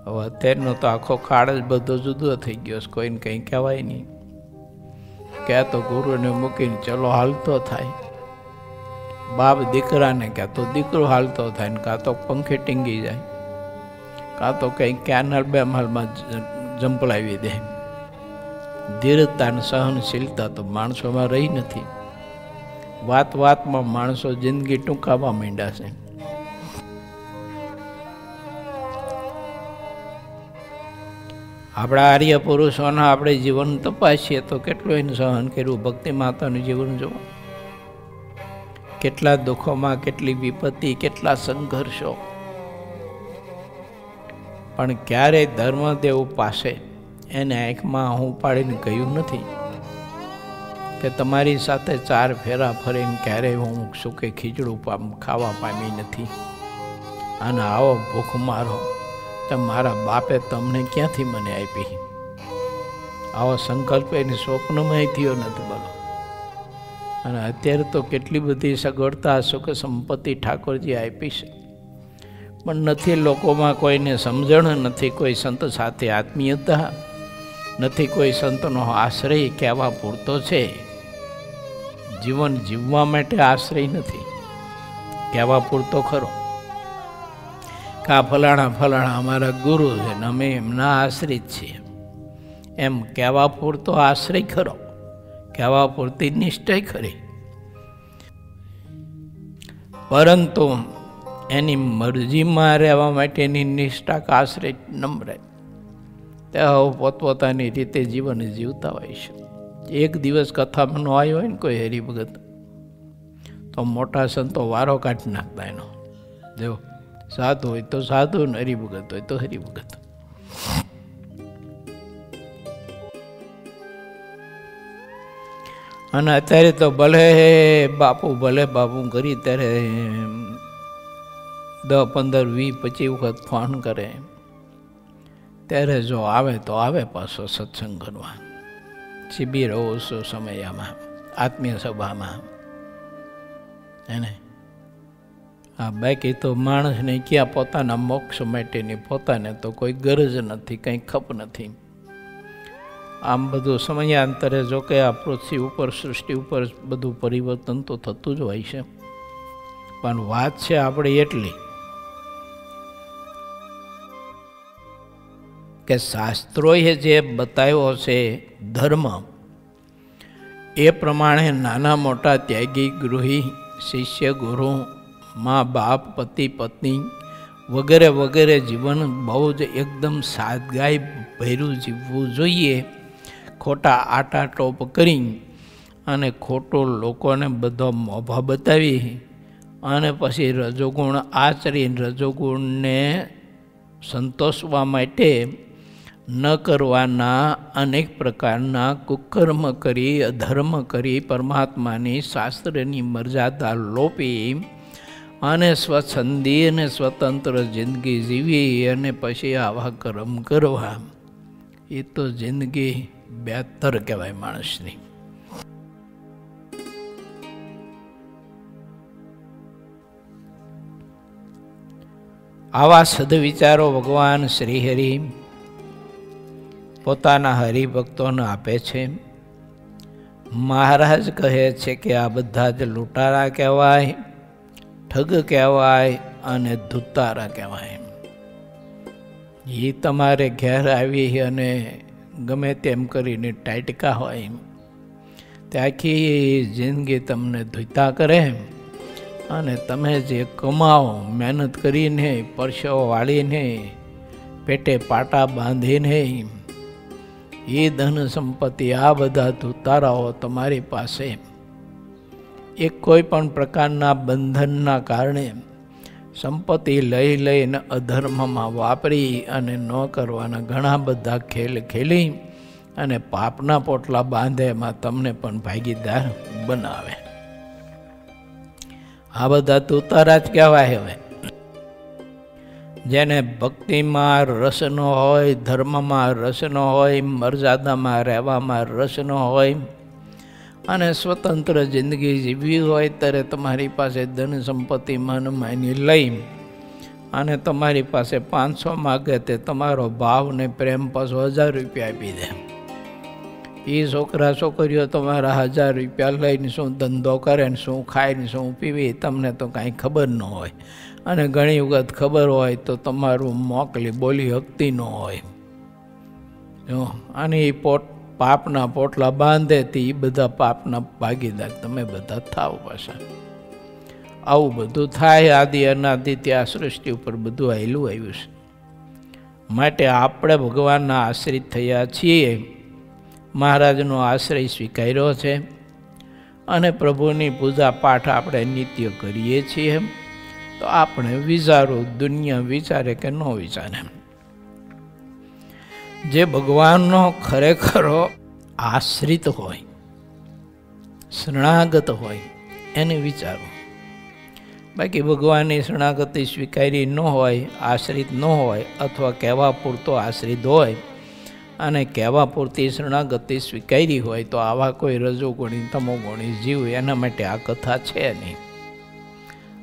હવે અત્યારનો તો આખો કાળ જ બધો જુદો થઈ ગયો છે. કોઈને કંઈ કહેવાય નહીં. ક્યાં તો ગુરુને મૂકીને ચલો હાલતો થાય, બાપ દીકરાને ક્યાં તો દીકરો હાલતો થાય ને કાં તો પંખે ટીંગી જાય, કાં તો કંઈ કેનાલ બે માલમાં જંપલાવી દે. ધીરજતા અને સહનશીલતા તો માણસોમાં રહી નથી. વાત વાતમાં માણસો જિંદગી ટૂંકાવા માંડ્યા છે. આપણા આર્ય પુરુષોના આપણે જીવન તપાસીએ તો કેટલું એને સહન કર્યું. ભક્તિ માતાનું જીવન જુઓ, કેટલા દુઃખોમાં, કેટલી વિપત્તિ, કેટલા સંઘર્ષો, પણ ક્યારેય ધર્મદેવ પાસે એને આંખમાં હું પાડીને કહ્યું નથી કે તમારી સાથે 4 ફેરા ફરીને ક્યારેય હું સુકે ખીચડું ખાવા પામી નથી, અને આવો ભૂખ મારો તો મારા બાપે તમને ક્યાંથી મને આપી? આવો સંકલ્પ એની સ્વપ્નમાં થયો નથી. બોલો. અને અત્યારે તો કેટલી બધી સગવડતા, સુખ સંપત્તિ ઠાકોરજી આપી છે, પણ નથી લોકોમાં કોઈને સમજણ નથી, કોઈ સંત સાથે આત્મીયતા નથી, કોઈ સંતનો આશ્રય કહેવા પૂરતો છે. જીવન જીવવા માટે આશ્રય નથી, કહેવા પૂરતો ખરો. કા ફલાણા ફલાણા અમારા ગુરુ છે ને અમે એમના આશ્રિત છીએ, એમ કહેવા પૂરતો આશ્રય ખરો, કહેવા પૂરતી નિષ્ઠા ખરી. પરંતુ એની મરજીમાં રહેવા માટેની નિષ્ઠા કે આશ્રય નમ્ર તે પોતપોતાની રીતે જીવન જીવતા હોય છે. એક દિવસ કથામાં નો આવ્યો હોય ને કોઈ હરિભગત, તો મોટા સંતો વારો કાઢી નાખતા એનો. જો સાધુ હોય તો સાધુ ને હરિભગત હોય તો હરિભગત. અને અત્યારે તો ભલે બાપુ કરી ત્યારે 10, 15, 20, 25 વખત ફોન કરે. ત્યારે જો આવે તો આવે પાછો સત્સંગ કરવા, શિબિર ઓછો સમયમાં, આત્મીય સભામાં. એને આ બાકી તો માણસને ક્યાં પોતાના મોક્ષ માટેની પોતાને તો કોઈ ગરજ નથી, કંઈ ખપ નથી. આમ બધું સમયાંતરે જો કે આ પૃથ્વી ઉપર, સૃષ્ટિ ઉપર બધું પરિવર્તન તો થતું જ હોય છે, પણ વાત છે આપણે એટલી કે શાસ્ત્રોએ જે બતાવ્યો છે ધર્મ, એ પ્રમાણે નાના મોટા ત્યાગી, ગૃહી, શિષ્ય, ગુરુ, મા બાપ, પતિ પત્ની વગેરે વગેરે જીવન બહુ જ એકદમ સાદગાઈ ભર્યું જીવવું જોઈએ. ખોટા આટા ટોપ કરી અને ખોટો લોકોને બધો મોભા બતાવી અને પછી રજોગુણ આચરીને રજોગુણને સંતોષવા માટે ન કરવાના અનેક પ્રકારના કુકર્મ કરી, અધર્મ કરી, પરમાત્માની શાસ્ત્રની મર્યાદા લોપી અને સ્વચ્છંદી અને સ્વતંત્ર જિંદગી જીવી અને પછી આવા કર્મ કરવા, એ તો જિંદગી બહેતર કહેવાય માણસની. આવા સદવિચારો ભગવાન શ્રીહરિ પોતાના હરિભક્તોને આપે છે. મહારાજ કહે છે કે આ બધા જ લૂંટારા કહેવાય, ઠગ કહેવાય અને ધૂતારા કહેવાય. એ તમારે ઘેર આવી અને ગમે તેમ કરીને ટાટકા હોય તે આખી જિંદગી તમને ધૂતા કરે અને તમે જે કમાઓ મહેનત કરીને, પરસેવો વાળીને, પેટે પાટા બાંધીને, એ ધન સંપત્તિ આ બધા ધૂતારાઓ તમારી પાસે એક કોઈ પણ પ્રકારના બંધનના કારણે સંપત્તિ લઈ લઈને અધર્મમાં વાપરી અને ન કરવાના ઘણા બધા ખેલ ખેલી અને પાપના પોટલા બાંધે એમાં તમને પણ ભાગીદાર બનાવે. આ બધા ધૂતારા જ કહેવાય. હવે જેને ભક્તિમાં રસ ન હોય, ધર્મમાં રસ ન હોય, મર્યાદામાં રહેવામાં રસ ન હોય અને સ્વતંત્ર જિંદગી જીવવી હોય ત્યારે તમારી પાસે ધન સંપત્તિ મન માની લઈ અને તમારી પાસે 500 માગે તે તમારો ભાવ ને પ્રેમ પાછો 1000 રૂપિયા આપી દે. એ છોકરા છોકરીઓ તમારા 1000 રૂપિયા લઈને શું ધંધો કરે ને શું ખાય ને શું પીવી તમને તો કાંઈ ખબર ન હોય. અને ઘણી વખત ખબર હોય તો તમારું મોકલી બોલી હકતી ન હોય. અને એ પાપના પોટલા બાંધે તે એ બધા પાપના ભાગીદાર તમે બધા થાવ પાછા. આવું બધું થાય. આદિ અનાદિથી આ સૃષ્ટિ ઉપર બધું આવેલું આવ્યું છે. માટે આપણે ભગવાનના આશ્રિત થયા છીએ, મહારાજનો આશ્રય સ્વીકાર્યો છે અને પ્રભુની પૂજા પાઠ આપણે નિત્ય કરીએ છીએ. તો આપણે વિચારો, દુનિયા વિચારે કે ન વિચારે, જે ભગવાનનો ખરેખરો આશ્રિત હોય, શરણાગત હોય એને વિચારો. બાકી ભગવાનની શરણાગતિ સ્વીકારી ન હોય, આશ્રિત ન હોય અથવા કહેવા પૂરતો આશ્રિત હોય અને કહેવા પૂરતી શરણાગતિ સ્વીકારી હોય તો આવા કોઈ રજોગુણી તમોગુણી જીવ એના માટે આ કથા છે નહીં.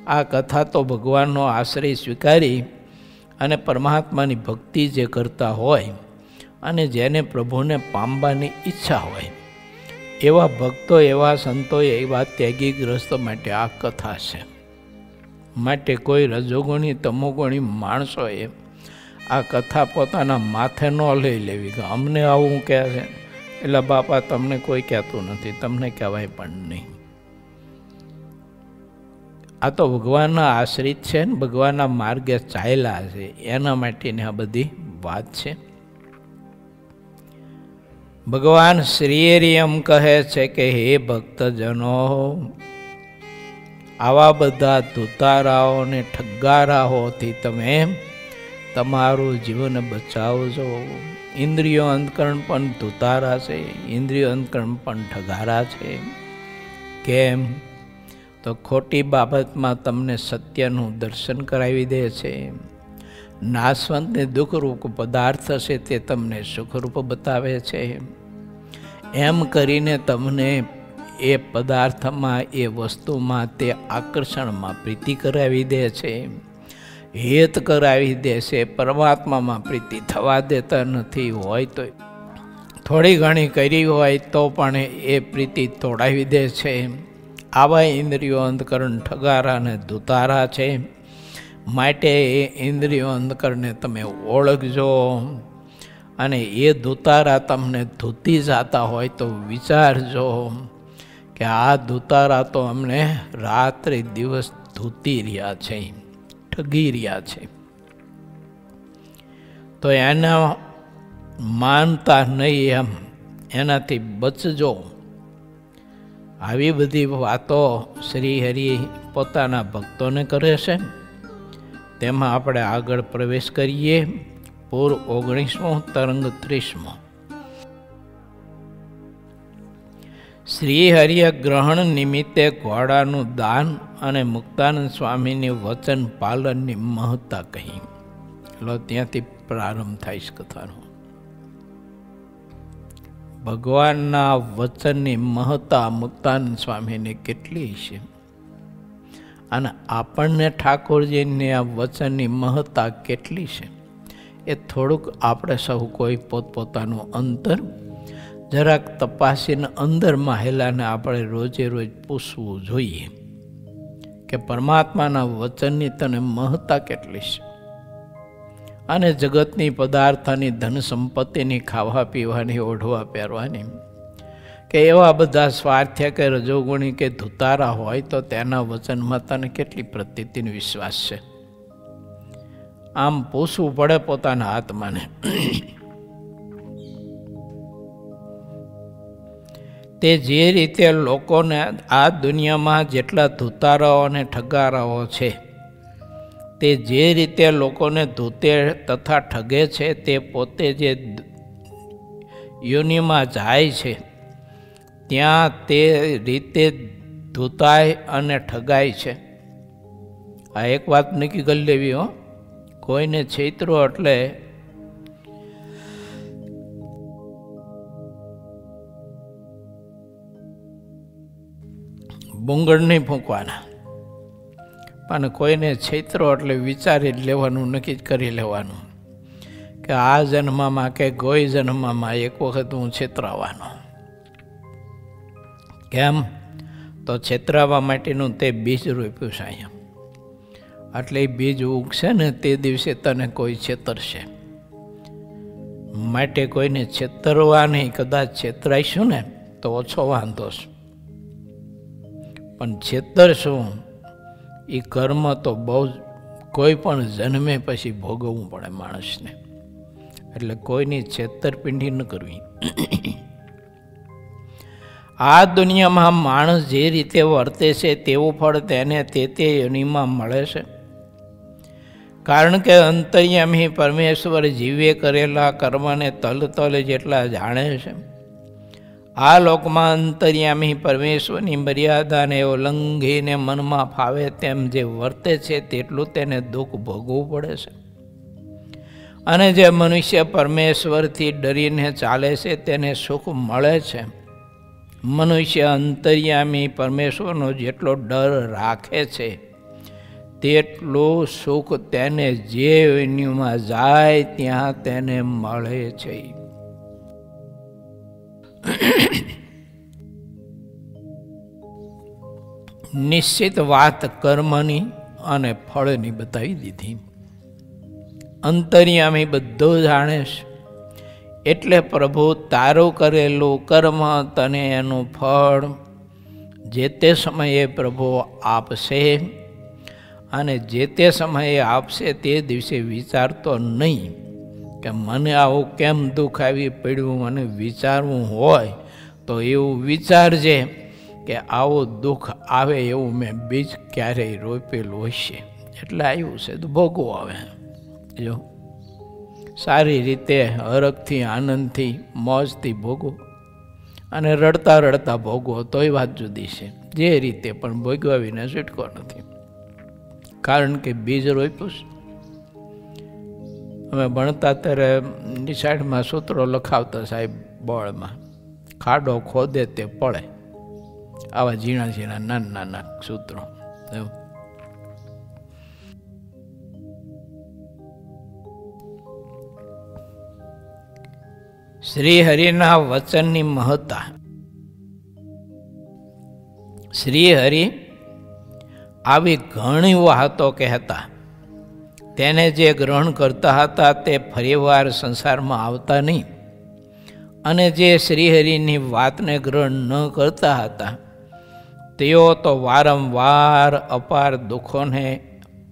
આ કથા તો ભગવાનનો આશ્રય સ્વીકારી અને પરમાત્માની ભક્તિ જે કરતા હોય અને જેને પ્રભુને પામવાની ઈચ્છા હોય એવા ભક્તો, એવા સંતો, એવા ત્યાગી ગ્રસ્તો માટે આ કથા છે. માટે કોઈ રજોગુણી તમોગુણી માણસોએ આ કથા પોતાના માથે ન લઈ લેવી કે અમને આવું કહે છે એટલે બાપા તમને કોઈ કહેતું નથી, તમને કહેવાય પણ નહીં. આ તો ભગવાનના આશ્રિત છે ને ભગવાનના માર્ગે ચાલ્યા છે એના માટેની આ બધી વાત છે. ભગવાન શ્રીહરિ એમ કહે છે કે હે ભક્તજનો, આવા બધા ધૂતારાઓ ને ઠગારાઓથી તમે તમારું જીવન બચાવજો. ઇન્દ્રિયો અંતકરણ પણ ધૂતારા છે, ઇન્દ્રિયો અંતકરણ પણ ઠગારા છે. કેમ? તો ખોટી બાબતમાં તમને સત્યનું દર્શન કરાવી દે છે. નાશવંત ને દુઃખરૂપ પદાર્થ છે તે તમને સુખરૂપ બતાવે છે. એમ કરીને તમને એ પદાર્થમાં, એ વસ્તુમાં, તે આકર્ષણમાં પ્રીતિ કરાવી દે છે, હેત કરાવી દે છે. પરમાત્મામાં પ્રીતિ થવા દેતા નથી. હોય તો થોડી ઘણી કરી હોય તો પણ એ પ્રીતિ તોડાવી દે છે. આવા ઇન્દ્રિયો અંતકરણ ઠગારા અને ધૂતારા છે. માટે એ ઇન્દ્રિયો અંતકરણને તમે ઓળખજો અને એ ધૂતારા તમને ધૂતી જતા હોય તો વિચારજો કે આ ધૂતારા તો અમને રાત્રે દિવસ ધૂતી રહ્યા છે, ઠગી રહ્યા છે. તો એના માનતા નહીં, એમ એનાથી બચજો. આવી બધી વાતો શ્રી હરિ પોતાના ભક્તોને કરે છે. તેમાં આપણે આગળ પ્રવેશ કરીએ. પૂર 19મો, તરંગ 30મો. શ્રી હરિએ ગ્રહણ નિમિત્તે ઘોડાનું દાન અને મુક્તાનંદ સ્વામીની વચન પાલનની મહત્તા કહી. લો ત્યાંથી પ્રારંભ થાય છે કથાનો. ભગવાનના વચનની મહત્તા મુક્તાનંદ સ્વામીને કેટલી છે અને આપણને ઠાકોરજીની આ વચનની મહત્તા કેટલી છે એ થોડુંક આપણે સૌ કોઈ પોતપોતાનું અંતર જરાક તપાસીને અંદર માહેલાને આપણે રોજે રોજ પૂછવું જોઈએ કે પરમાત્માના વચનની તને મહત્તા કેટલી છે, અને જગતની પદાર્થની ધન સંપત્તિની ખાવા પીવાની ઓઢવા પહેરવાની કે એવા બધા સ્વાર્થ્ય કે રજોગુણી કે ધુતારા હોય તો તેના વચનમાં તને કેટલી પ્રતીતિનો વિશ્વાસ છે? આમ પૂછવું પડે પોતાના આત્માને. તે જે રીતે લોકોને આ દુનિયામાં જેટલા ધુતારાઓ અને ઠગારાઓ છે, તે જે રીતે લોકોને ધૂતે તથા ઠગે છે, તે પોતે જે યોનિમાં જાય છે ત્યાં તે રીતે ધૂતાય અને ઠગાય છે. આ એક વાત નક્કી કરી લેવી હો, કોઈને છેતરો એટલે બુંગળ નહીં ફૂંકવાના, પણ કોઈને છેતરો એટલે વિચારી જ લેવાનું, નક્કી જ કરી લેવાનું કે આ જન્મમાં કે કોઈ જન્મમાં એક વખત હું છેતરાવાનો. કેમ? તો છેતરાવા માટેનું તે બીજ રોપ્યું છે અહીંયા, એટલે એ બીજ ઉગશે ને તે દિવસે તને કોઈ છેતરશે. માટે કોઈને છેતરવા નહીં, કદાચ છેતરાઈશું ને તો ઓછો વાંધો છે, પણ છેતરશું એ કર્મ તો બહુ કોઈ પણ જન્મે પછી ભોગવવું પડે માણસને. એટલે કોઈની છેતરપિંડી ન કરવી. આ દુનિયામાં માણસ જે રીતે વર્તે છે તેવું ફળ તેને તે યોનિમાં મળે છે, કારણ કે અંતર્યામી પરમેશ્વર જીવે કરેલા કર્મને તલ જેટલા જાણે છે. આ લોકમાં અંતર્યામી પરમેશ્વરની મર્યાદાને ઉલ્લંઘીને મનમાં ફાવે તેમ જે વર્તે છે તેટલું તેને દુઃખ ભોગવવું પડે છે, અને જે મનુષ્ય પરમેશ્વરથી ડરીને ચાલે છે તેને સુખ મળે છે. મનુષ્ય અંતર્યામી પરમેશ્વરનો જેટલો ડર રાખે છે તેટલું સુખ તેને જે યોનિમાં જાય ત્યાં તેને મળે છે. નિશ્ચિત વાત કર્મની અને ફળની બતાવી દીધી. અંતર્યામી બધું જાણે છે, એટલે પ્રભુ તારું કરેલું કર્મ તને એનું ફળ જે તે સમયે પ્રભુ આપશે, અને જે તે સમયે આપશે તે દિવસે વિચારતો નહીં કે મને આવું કેમ દુઃખ આવી પડ્યું. મને વિચારવું હોય તો એવું વિચારજે કે આવું દુઃખ આવે એવું મેં બીજ ક્યારેય રોપેલું હશે, એટલે આવ્યું છે તો ભોગવો. આવે જો સારી રીતે હરખથી આનંદથી મોજથી ભોગવો, અને રડતા રડતા ભોગવો તોય વાત જુદી છે. જે રીતે પણ ભોગવા વિના છૂટકો નથી, કારણ કે બીજ રોપ્યું છે. અમે ભણતા ત્યારે નિશાળમાં સૂત્રો લખાવતા સાહેબ બોર્ડમાં, ખાડો ખોદે તે પડે, આવા ઝીણા ઝીણા નાના નાના સૂત્રો. શ્રી હરિના વચનની મહત્તા. શ્રી હરિ આવી ઘણી વાતો કહેતા, તેને જે ગ્રહણ કરતા હતા તે ફરીવાર સંસારમાં આવતા નહીં, અને જે શ્રીહરિની વાતને ગ્રહણ ન કરતા હતા તેઓ તો વારંવાર અપાર દુઃખોને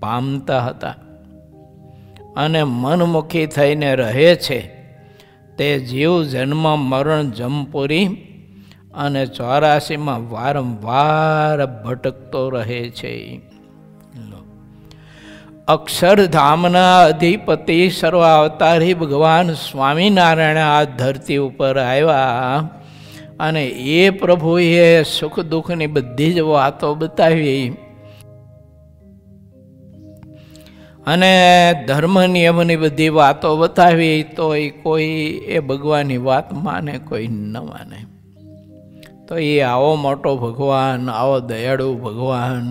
પામતા હતા, અને મનમુખી થઈને રહે છે તે જીવ જન્મ મરણ જમપુરી અને 84માં વારંવાર ભટકતો રહે છે. અક્ષરધામના અધિપતિ સર્વાવતારી ભગવાન સ્વામિનારાયણ આ ધરતી ઉપર આવ્યા, અને એ પ્રભુએ સુખ દુઃખની બધી જ વાતો બતાવી, અને ધર્મ નિયમની બધી વાતો બતાવી, તો કોઈ એ ભગવાનની વાત માને, કોઈ ન માને. તો એ આવો મોટો ભગવાન, આવો દયાળુ ભગવાન,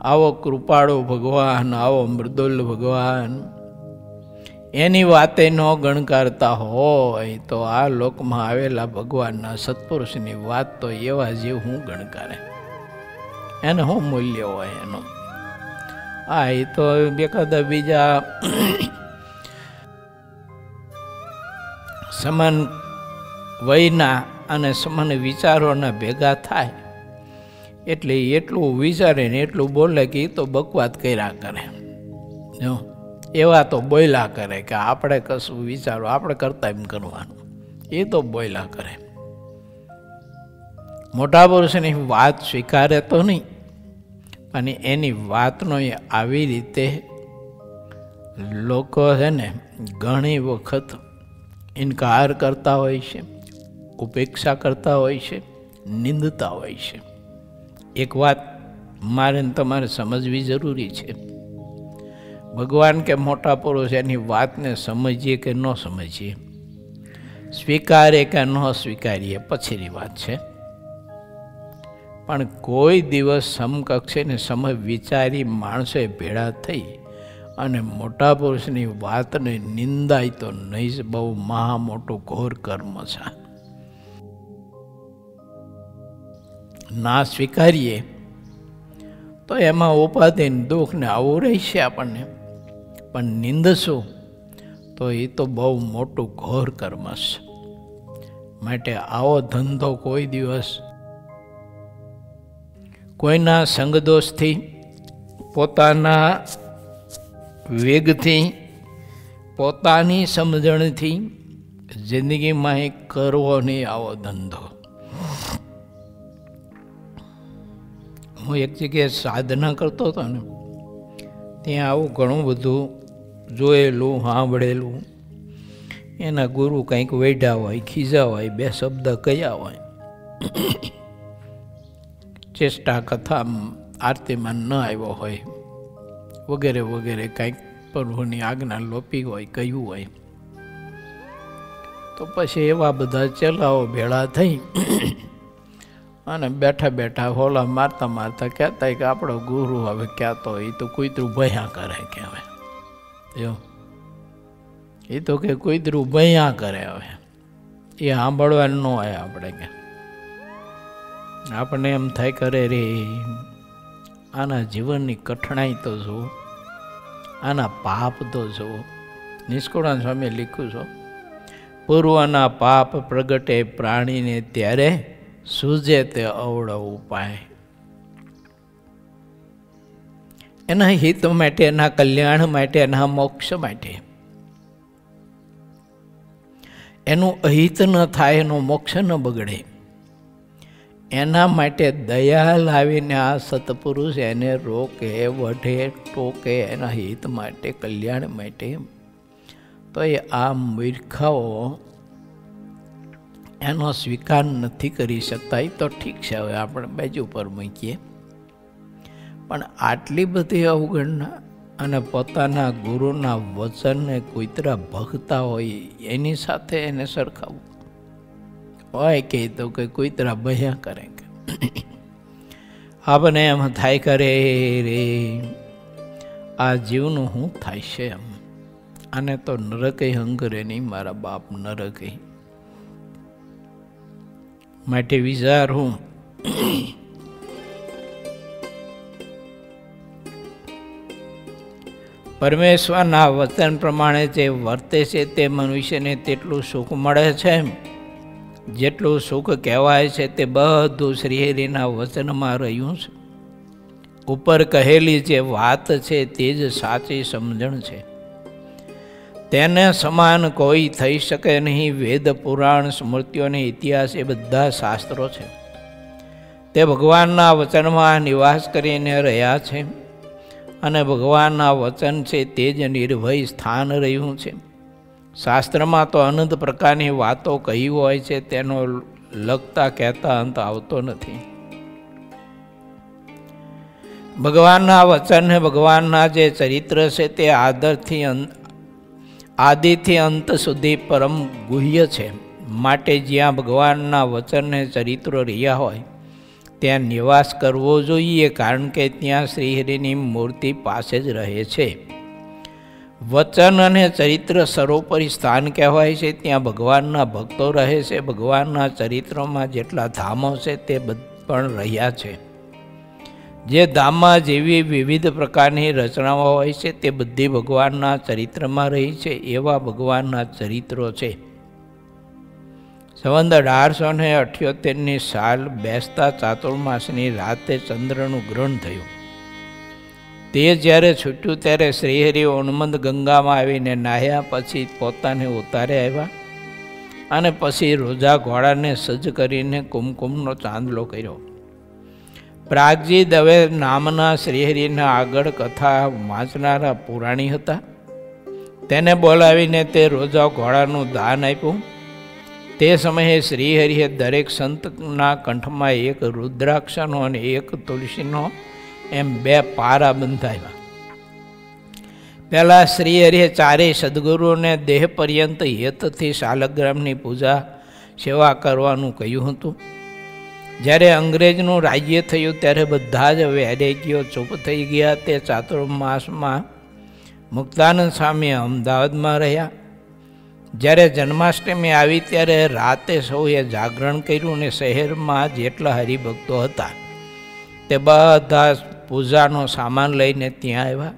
આવો કૃપાળુ ભગવાન, આવો મૃદુલ ભગવાન, એની વાતે ન ગણકારતા હોય તો આ લોકમાં આવેલા ભગવાનના સત્પુરુષની વાત તો એવા જેવું હું ગણકારે, એને શું મૂલ્ય હોય એનું? હા, એ તો એકાદા બીજા સમાન વયના અને સમાન વિચારોના ભેગા થાય એટલે એટલું વિચારે ને એટલું બોલે કે એ તો બકવાત કર્યા કરે, જો એવા તો બોલ્યા કરે કે આપણે કશું વિચારો આપણે કરતા એમ કરવાનું, એ તો બોલ્યા કરે. મોટા પુરુષની વાત સ્વીકારે તો નહીં, અને એની વાતનો એ આવી રીતે લોકો છે ને ઘણી વખત ઇનકાર કરતા હોય છે, ઉપેક્ષા કરતા હોય છે, નિંદતા હોય છે. એક વાત મારે તમારે સમજવી જરૂરી છે, ભગવાન કે મોટા પુરુષ એની વાતને સમજીએ કે ન સમજીએ, સ્વીકારે કે ન સ્વીકારીએ પછીની વાત છે, પણ કોઈ દિવસ સમકક્ષે ને સમય વિચારી માણસે ભેળા થઈ અને મોટા પુરુષની વાતને નિંદાય તો નહીં જ બહુ મહા મોટું ઘોર કર્મ છે. ના સ્વીકારીએ તો એમાં ઉપાધિ દુઃખ ને આવું રહેશે આપણને, પણ નિંદશું તો એ તો બહુ મોટું ઘોર કર્મ છે. માટે આવો ધંધો કોઈ દિવસ કોઈના સંગદોષથી, પોતાના વેગથી, પોતાની સમજણથી જિંદગીમાં કરવો નહીં આવો ધંધો. હું એક જગ્યાએ સાધના કરતો હતો ને, ત્યાં આવું ઘણું બધું જોયેલું સાંભળેલું. એના ગુરુ કંઈક વેઢા હોય, ખીજા હોય, બે શબ્દ કયા હોય, ચેષ્ટા કથા આરતીમાં ન આવ્યો હોય વગેરે વગેરે, કંઈક પ્રભુની આજ્ઞા લોપી હોય, કહ્યું હોય, તો પછી એવા બધા ચેલાઓ ભેળા થઈ અને બેઠા બેઠા હોલા મારતા મારતા કહેતા કે આપણો ગુરુ હવે કહેતો એ તો કૂતરું ભયા કરે કે હવે જો એ તો કે કૂતરું ભયા કરે, હવે એ સાંભળવાનું ન હોય આપણે કે આપણને એમ થાય કરે રે આના જીવનની કઠણાઈ તો જુઓ, આના પાપ તો જુઓ. નિષ્કુળાનંદ સ્વામીએ લખ્યું છે, પૂર્વના પાપ પ્રગટે પ્રાણીને ત્યારે સૂજે તે અવળ ઉપાય. એના હિત માટે, એના કલ્યાણ માટે, એના મોક્ષ માટે, એનું અહિત ન થાય, એનું મોક્ષ ન બગડે, એના માટે દયા લાવીને આ સત્પુરુષ એને રોકે, વઢે, ટોકે, એના હિત માટે, કલ્યાણ માટે, તો એ આ મૂર્ખાઓ એનો સ્વીકાર નથી કરી શકતા. એ તો ઠીક છે, હવે આપણે બાજુ પર મૂકીએ, પણ આટલી બધી અવગણના અને પોતાના ગુરુના વચનને કૂતરા ભગતા હોય એની સાથે એને સરખાવવું હોય કે તો કે કૂતરા ભયા કરે કે આપણે એમ થાય કરે રે આ જીવનું શું થાય છે એમ, આને તો નરકે હંગરે નહીં મારા બાપ, નરકે. માટે વિચારું પરમેશ્વરના વચન પ્રમાણે જે વર્તે છે તે મનુષ્યને તેટલું સુખ મળે છે, જેટલું સુખ કહેવાય છે તે બધું શ્રીહરિના વચનમાં રહ્યું છે. ઉપર કહેલી જે વાત છે તે જ સાચી સમજણ છે, તેને સમાન કોઈ થઈ શકે નહીં. વેદ, પુરાણ, સ્મૃતિઓને ઇતિહાસ એ બધા શાસ્ત્રો છે, તે ભગવાનના વચનમાં નિવાસ કરીને રહ્યા છે, અને ભગવાનના વચન છે તે જ નિર્ભય સ્થાન રહ્યું છે. શાસ્ત્રમાં તો અનંત પ્રકારની વાતો કહી હોય છે, તેનો લખતા કહેતા અંત આવતો નથી. ભગવાનના વચન, ભગવાનના જે ચરિત્ર છે તે આદિથી અંત સુધી પરમ ગુહ્ય છે. માટે જ્યાં ભગવાનના વચનને ચરિત્રો રહ્યા હોય ત્યાં નિવાસ કરવો જોઈએ, કારણ કે ત્યાં શ્રીહરિની મૂર્તિ પાસે જ રહે છે. વચન અને ચરિત્ર સર્વોપરી સ્થાન કહેવાય છે. ત્યાં ભગવાનના ભક્તો રહે છે. ભગવાનના ચરિત્રોમાં જેટલા ધામો છે તે પણ રહ્યા છે. જે ધામમાં જેવી વિવિધ પ્રકારની રચનાઓ હોય છે તે બધી ભગવાનના ચરિત્રમાં રહી છે. એવા ભગવાનના ચરિત્રો છે. સંવત 1878ની સાલ બેસતા ચાતુર્માસની રાતે ચંદ્રનું ગ્રહણ થયું. તે જ્યારે છૂટ્યું ત્યારે શ્રીહરિ ઉન્મદ ગંગામાં આવીને નાહ્યા. પછી પોતાને ઉતારે આવ્યા અને પછી રોજા ઘોડાને સજ્જ કરીને કુમકુમનો ચાંદલો કર્યો. પ્રાગજી દવે નામના શ્રીહરિના આગળ કથા વાંચનારા પુરાણી હતા. તેને બોલાવીને તે રોજા ઘોડાનું દાન આપ્યું. તે સમયે શ્રીહરિએ દરેક સંતના કંઠમાં એક રુદ્રાક્ષનો અને એક તુલસીનો એમ 2 પારા બંધાવ્યા. પહેલાં શ્રીહરિએ ચારેય સદગુરુઓને દેહ પર્યંત હેતથી શાલગ્રામની પૂજા સેવા કરવાનું કહ્યું હતું. જ્યારે અંગ્રેજનું રાજ્ય થયું ત્યારે બધા જ વૈરાગીઓ ચૂપ થઈ ગયા. તે ચાતુર્માસમાં મુક્તાનંદ સ્વામી અમદાવાદમાં રહ્યા. જ્યારે જન્માષ્ટમી આવી ત્યારે રાતે સૌએ જાગરણ કર્યું અને શહેરમાં જેટલા હરિભક્તો હતા તે બધા પૂજાનો સામાન લઈને ત્યાં આવ્યા.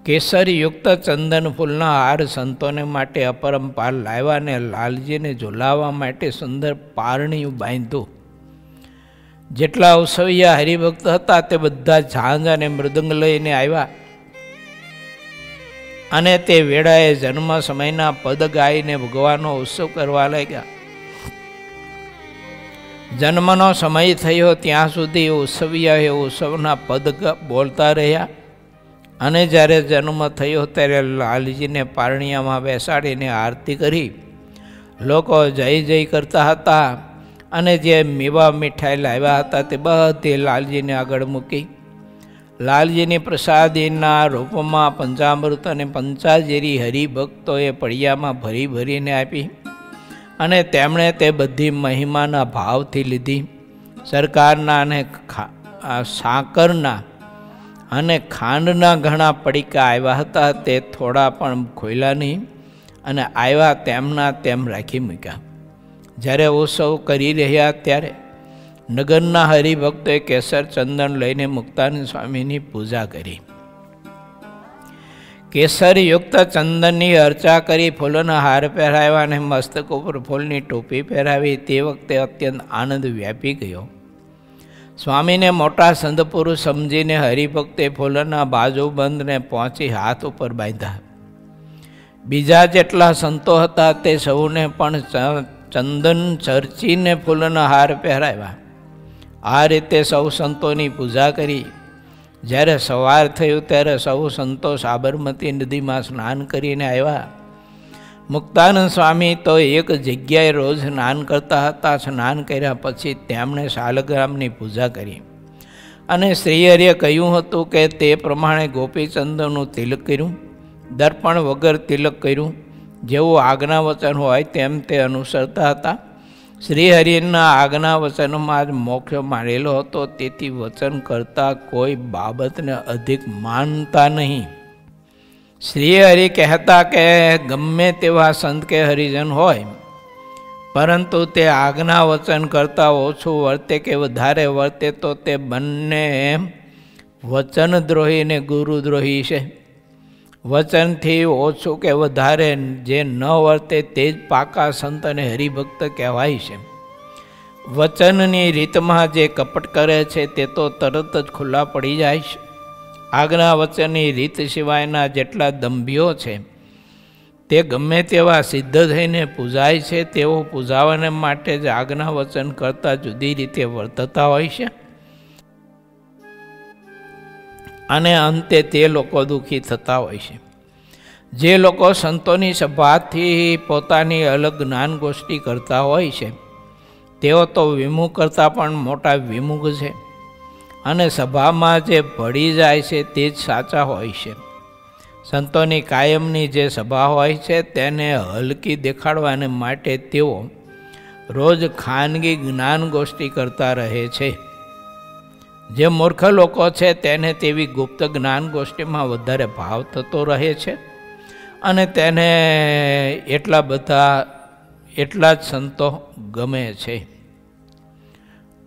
કેસરયુક્ત ચંદન ફૂલના હાર સંતોને માટે અપરંપાર લાવ્યા અને લાલજીને ઝુલાવવા માટે સુંદર પારણીયું બાંધ્યું. જેટલા ઉત્સવીયા હરિભક્ત હતા તે બધા ઝાંઝ અને મૃદંગ લઈને આવ્યા અને તે વેળાએ જન્મ સમયના પદ ગાઈને ભગવાનનો ઉત્સવ કરવા લાગ્યા. જન્મનો સમય થયો ત્યાં સુધી ઉત્સવીયાએ ઉત્સવના પદ બોલતા રહ્યા અને જ્યારે જન્મ થયો ત્યારે લાલજીને પારણિયામાં બેસાડીને આરતી કરી લોકો જય જય કરતા હતા અને જે મેવા મીઠાઈ લાવ્યા હતા તે બધી લાલજીને આગળ મૂકી. લાલજીની પ્રસાદીના રૂપમાં પંચામૃત અને પંચાજેરી હરિભક્તોએ પડિયામાં ભરી ભરીને આપી અને તેમણે તે બધી મહિમાના ભાવથી લીધી. સરકારના અને સાકરના અને ખાંડના ઘણા પડીકા આવ્યા હતા. તે થોડા પણ ખોલ્યા નહીં અને આવ્યા તેમના તેમ રાખી મૂક્યા. જ્યારે ઉત્સવ કરી રહ્યા ત્યારે નગરના હરિભક્તોએ કેસર ચંદન લઈને મુક્તાનંદ સ્વામીની પૂજા કરી. કેસરયુક્ત ચંદનની અર્ચા કરી, ફૂલોના હાર પહેરાવ્યા અને મસ્તક ઉપર ફૂલની ટોપી પહેરાવી. તે વખતે અત્યંત આનંદ વ્યાપી ગયો. સ્વામીને મોટા સંત પુરુષ સમજીને હરિભક્તે ફૂલોના બાજુબંધને પહોંચી હાથ ઉપર બાંધ્યા. બીજા જેટલા સંતો હતા તે સૌને પણ ચંદન ચર્ચીને ફૂલના હાર પહેરાવ્યા. આ રીતે સૌ સંતોની પૂજા કરી. જ્યારે સવાર થયું ત્યારે સૌ સંતો સાબરમતી નદીમાં સ્નાન કરીને આવ્યા. મુક્તાનંદ સ્વામી તો એક જગ્યાએ રોજ સ્નાન કરતા હતા. સ્નાન કર્યા પછી તેમણે શાલગ્રામની પૂજા કરી અને શ્રીહરિએ કહ્યું હતું કે તે પ્રમાણે ગોપીચંદનનું તિલક કર્યું. દર્પણ વગર તિલક કર્યું. જેવું આજ્ઞા વચન હોય તેમ તે અનુસરતા હતા. શ્રીહરિના આજ્ઞા વચનમાં જ મોક્ષ માનેલો હતો. તેથી વચન કરતાં કોઈ બાબતને અધિક માનતા નહીં. શ્રીહરિ કહેતા કે ગમે તેવા સંત કે હરિજન હોય પરંતુ તે આજ્ઞા વચન કરતાં ઓછું વર્તે કે વધારે વર્તે તો તે બંને વચનદ્રોહી ને ગુરુદ્રોહી છે. વચનથી ઓછું કે વધારે જે ન વર્તે તે જ પાકા સંત અને હરિભક્ત કહેવાય છે. વચનની રીતમાં જે કપટ કરે છે તે તો તરત જ ખુલ્લા પડી જાય છે. આજ્ઞા વચનની રીત સિવાયના જેટલા દંભીઓ છે તે ગમે તેવા સિદ્ધ થઈને પૂજાય છે. તેઓ પૂજાવાને માટે જ આજ્ઞા વચન કરતાં જુદી રીતે વર્તતા હોય છે અને અંતે તે લોકો દુઃખી થતા હોય છે. જે લોકો સંતોની સભાથી પોતાની અલગ જ્ઞાન ગોષ્ઠી કરતા હોય છે તેઓ તો વિમુખ કરતાં પણ મોટા વિમુખ છે અને સભામાં જે ભળી જાય છે તે જ સાચા હોય છે. સંતોની કાયમની જે સભા હોય છે તેને હલકી દેખાડવાને માટે તેઓ રોજ ખાનગી જ્ઞાન ગોષ્ઠી કરતા રહે છે. જે મૂર્ખ લોકો છે તેને તેવી ગુપ્ત જ્ઞાન ગોષ્ઠીમાં વધારે ભાવ થતો રહે છે અને તેને એટલા જ સંતો ગમે છે.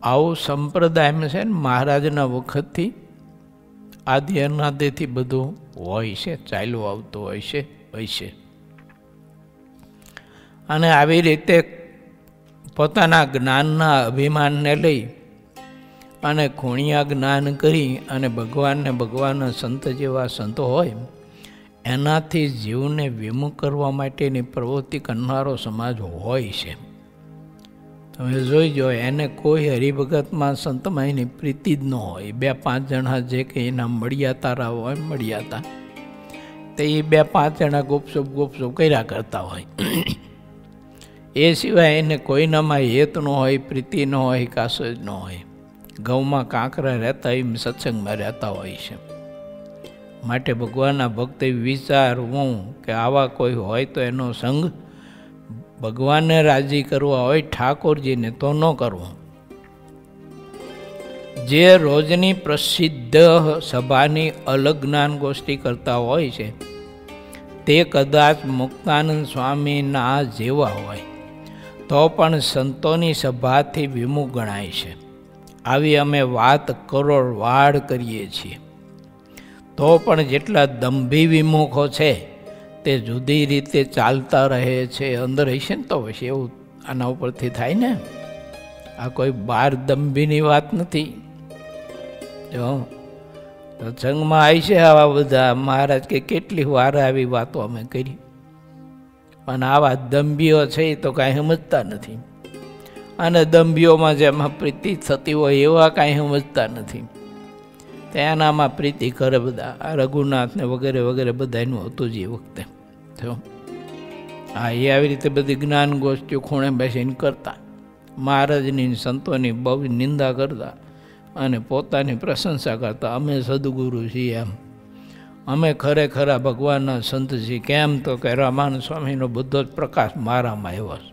આવું સંપ્રદાયમાં છે ને મહારાજના વખતથી આદિ અનાદિથી બધું હોય છે, ચાલ્યું આવતું હોય છે. અને આવી રીતે પોતાના જ્ઞાનના અભિમાનને લઈ અને ખૂણિયા જ્ઞાન કરી અને ભગવાનના સંત જેવા સંતો હોય એનાથી જીવને વિમુખ કરવા માટેની પ્રવૃત્તિ કરનારો સમાજ હોય છે. તમે જોઈજો, એને કોઈ હરિભગતમાં સંતમાં એની પ્રીતિ જ ન હોય. 2-5 જણા જે કે એના મળ્યાતા હોય મળ્યાતા તો એ 2-5 જણા ગુપસુપ કર્યા કરતા હોય. એ સિવાય એને કોઈનામાં હેત ન હોય, પ્રીતિ ન હોય, કાસો જ ન હોય. ગૌમાં કાંકરા રહેતા એમ સત્સંગમાં રહેતા હોય છે. માટે ભગવાનના ભક્તિ વિચારવું કે આવા કોઈ હોય તો એનો સંગ ભગવાનને રાજી કરવા હોય, ઠાકોરજીને તો ન કરવું. જે રોજની પ્રસિદ્ધ સભાની અલગ જ્ઞાન ગોષ્ઠી કરતા હોય છે તે કદાચ મુક્તાનંદ સ્વામીના જેવા હોય તો પણ સંતોની સભાથી વિમુખ ગણાય છે. આવી અમે વાત કરોડવાડ કરીએ છીએ. તો પણ જેટલા દંભી વિમુખો છે તે જુદી રીતે ચાલતા રહે છે. અંદર હશે ને તો હશે, એવું આના ઉપરથી થાય ને. આ કોઈ બાર દંભીની વાત નથી. જો સત્સંગમાં આવી છે આવા બધા મહારાજ કે કેટલી વાર આવી વાતો અમે કરી, પણ આવા દંભીઓ છે એ તો કાંઈ સમજતા નથી. અને દંભીઓમાં જેમાં પ્રીતિ થતી હોય એવા કાંઈ સમજતા નથી. તેનામાં પ્રીતિ કરે બધા. આ રઘુનાથને વગેરે વગેરે બધા એનું હતું જ એ વખતે. હા, એ આવી રીતે બધી જ્ઞાન ગોષ્ઠીઓ ખૂણે બેસીને કરતા, મહારાજની સંતોની બહુ નિંદા કરતા અને પોતાની પ્રશંસા કરતા. અમે સદગુરુ છીએ, એમ અમે ખરેખરા ભગવાનના સંત છીએ. કેમ તો કે રામાનંદ સ્વામીનો બધો જ પ્રકાશ મારામાં આવ્યો છે.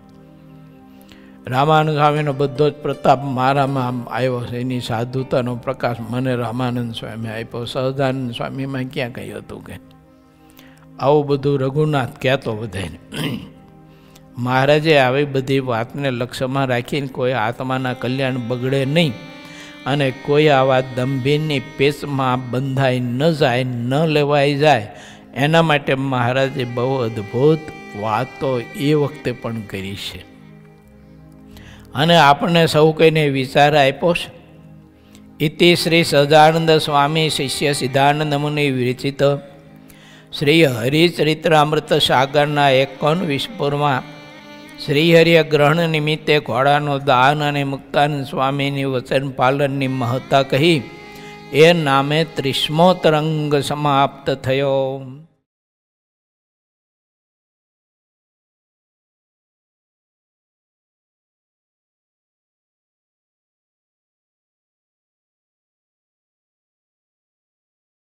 રામાનંદ સ્વામીનો બધો જ પ્રતાપ મારામાં આવ્યો છે. એની સાધુતાનો પ્રકાશ મને રામાનંદ સ્વામી આપ્યો. સહજાનંદ સ્વામીમાં ક્યાં કહ્યું હતું કે આવું બધું રઘુનાથ કહેતો બધાને. મહારાજે આવી બધી વાતને લક્ષ્યમાં રાખીને કોઈ આત્માના કલ્યાણ બગડે નહીં અને કોઈ આવા દંભીની પેચમાં બંધાઈ ન જાય, ન લેવાઈ જાય, એના માટે મહારાજે બહુ અદ્ભુત વાતો એ વખતે પણ કરી છે. અને આપણે સૌ કોઈને વિચાર આપ્યો છે. ઇતિ શ્રી સહજાનંદ સ્વામી શિષ્ય સિદ્ધાનંદ મુનિ વિરચિત શ્રી હરિચરિત્રામૃત સાગરના 51 શ્રીહરિય ગ્રહણ નિમિત્તે ઘોડાનો દાન અને મુક્તાનંદ સ્વામીની વચન પાલનની મહત્તા કહી એ નામે 30મો તરંગ સમાપ્ત થયો.